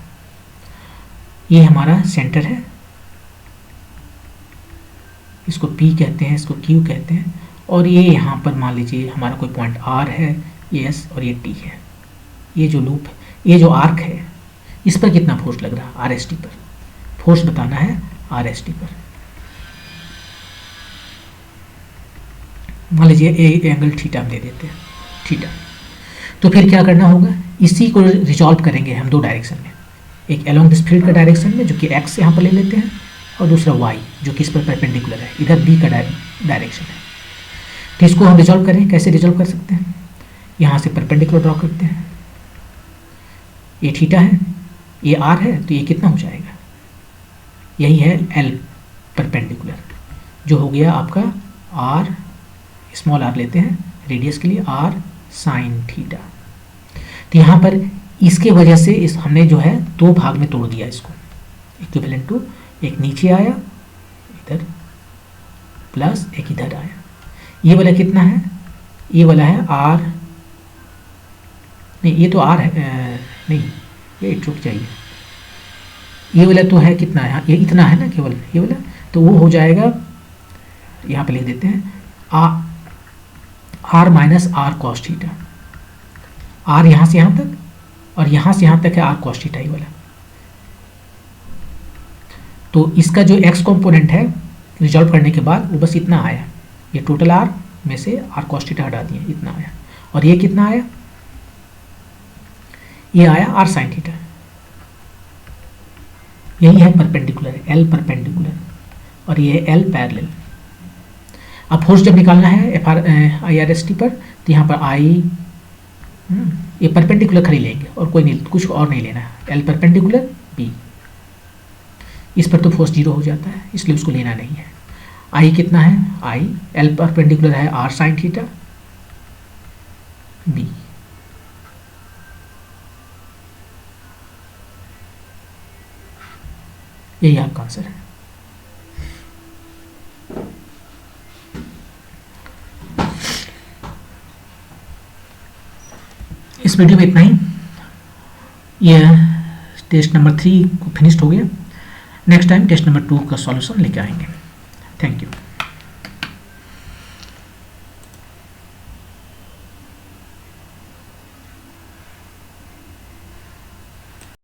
ये हमारा सेंटर है, इसको P कहते हैं, इसको Q कहते हैं, और ये यहाँ पर मान लीजिए हमारा कोई पॉइंट R है, ये S और ये T है। ये जो लूप है, ये जो आर्क है, इस पर कितना फोर्स लग रहा है, RST पर। फोर्स बताना है RST पर। मान लीजिए ए एंगल थीटा हम दे देते हैं, थीटा। तो फिर क्या करना होगा, इसी को रिजॉल्व करेंगे हम दो डायरेक्शन में, एक अलोंग दिस फील्ड का डायरेक्शन में जो कि x यहाँ पर ले लेते हैं, और दूसरा y जो कि इस पर परपेंडिकुलर है, इधर b का डायरेक्शन है। तो इसको हम रिजॉल्व करें, कैसे रिजॉल्व कर सकते हैं, यहाँ से परपेंडिकुलर ड्रॉ करते हैं। ये थीटा है, ये r है, तो ये कितना हो जाएगा, यही है l परपेंडिकुलर, जो हो गया आपका r, स्मॉल r लेते हैं रेडियस के लिए, r साइन थीटा। तो यहाँ पर इसके वजह से इस हमने जो है दो भाग में तोड़ दिया इसको, इक्विवेलेंट टू, एक नीचे आया इधर प्लस एक इधर आया। ये वाला कितना है, ये वाला है r, नहीं ये तो r है, नहीं ये रुक जाइए, ये वाला तो है कितना है, ये इतना है ना केवल ये वाला, तो वो हो जाएगा, यहाँ पे लिख देते हैं r minus r cos theta. r यहाँ से यहाँ तक और यहाँ से यहाँ तक है r कॉस थीटा ही वाला। तो इसका जो x कंपोनेंट है रिजॉल्व करने के बाद वो बस इतना आया, ये टोटल r में से r कॉस थीटा हटा दिए, इतना आया। और ये कितना आया, ये आया r साइन थीटा। यही है परपेंडिकुलर, l परपेंडिकुलर, और ये है l पैरेलल। अब फोर्स जब निकालना है IRST पर, तो यहाँ पर I ये परपेंडिकुलर खड़ी लेंगे और कोई नहीं, कुछ और नहीं लेना है, L परपेंडिकुलर B। इस पर तो फोर्स 0 हो जाता है, इसलिए उसको लेना नहीं है। I कितना है, I L परपेंडिकुलर है R साइन थीटा B। यही आपका आंसर है। इस वीडियो में इतना ही। यह टेस्ट नंबर 3 को फिनिश्ड हो गया। नेक्स्ट टाइम टेस्ट नंबर 2 का सॉल्यूशन लेके आएंगे। Thank you.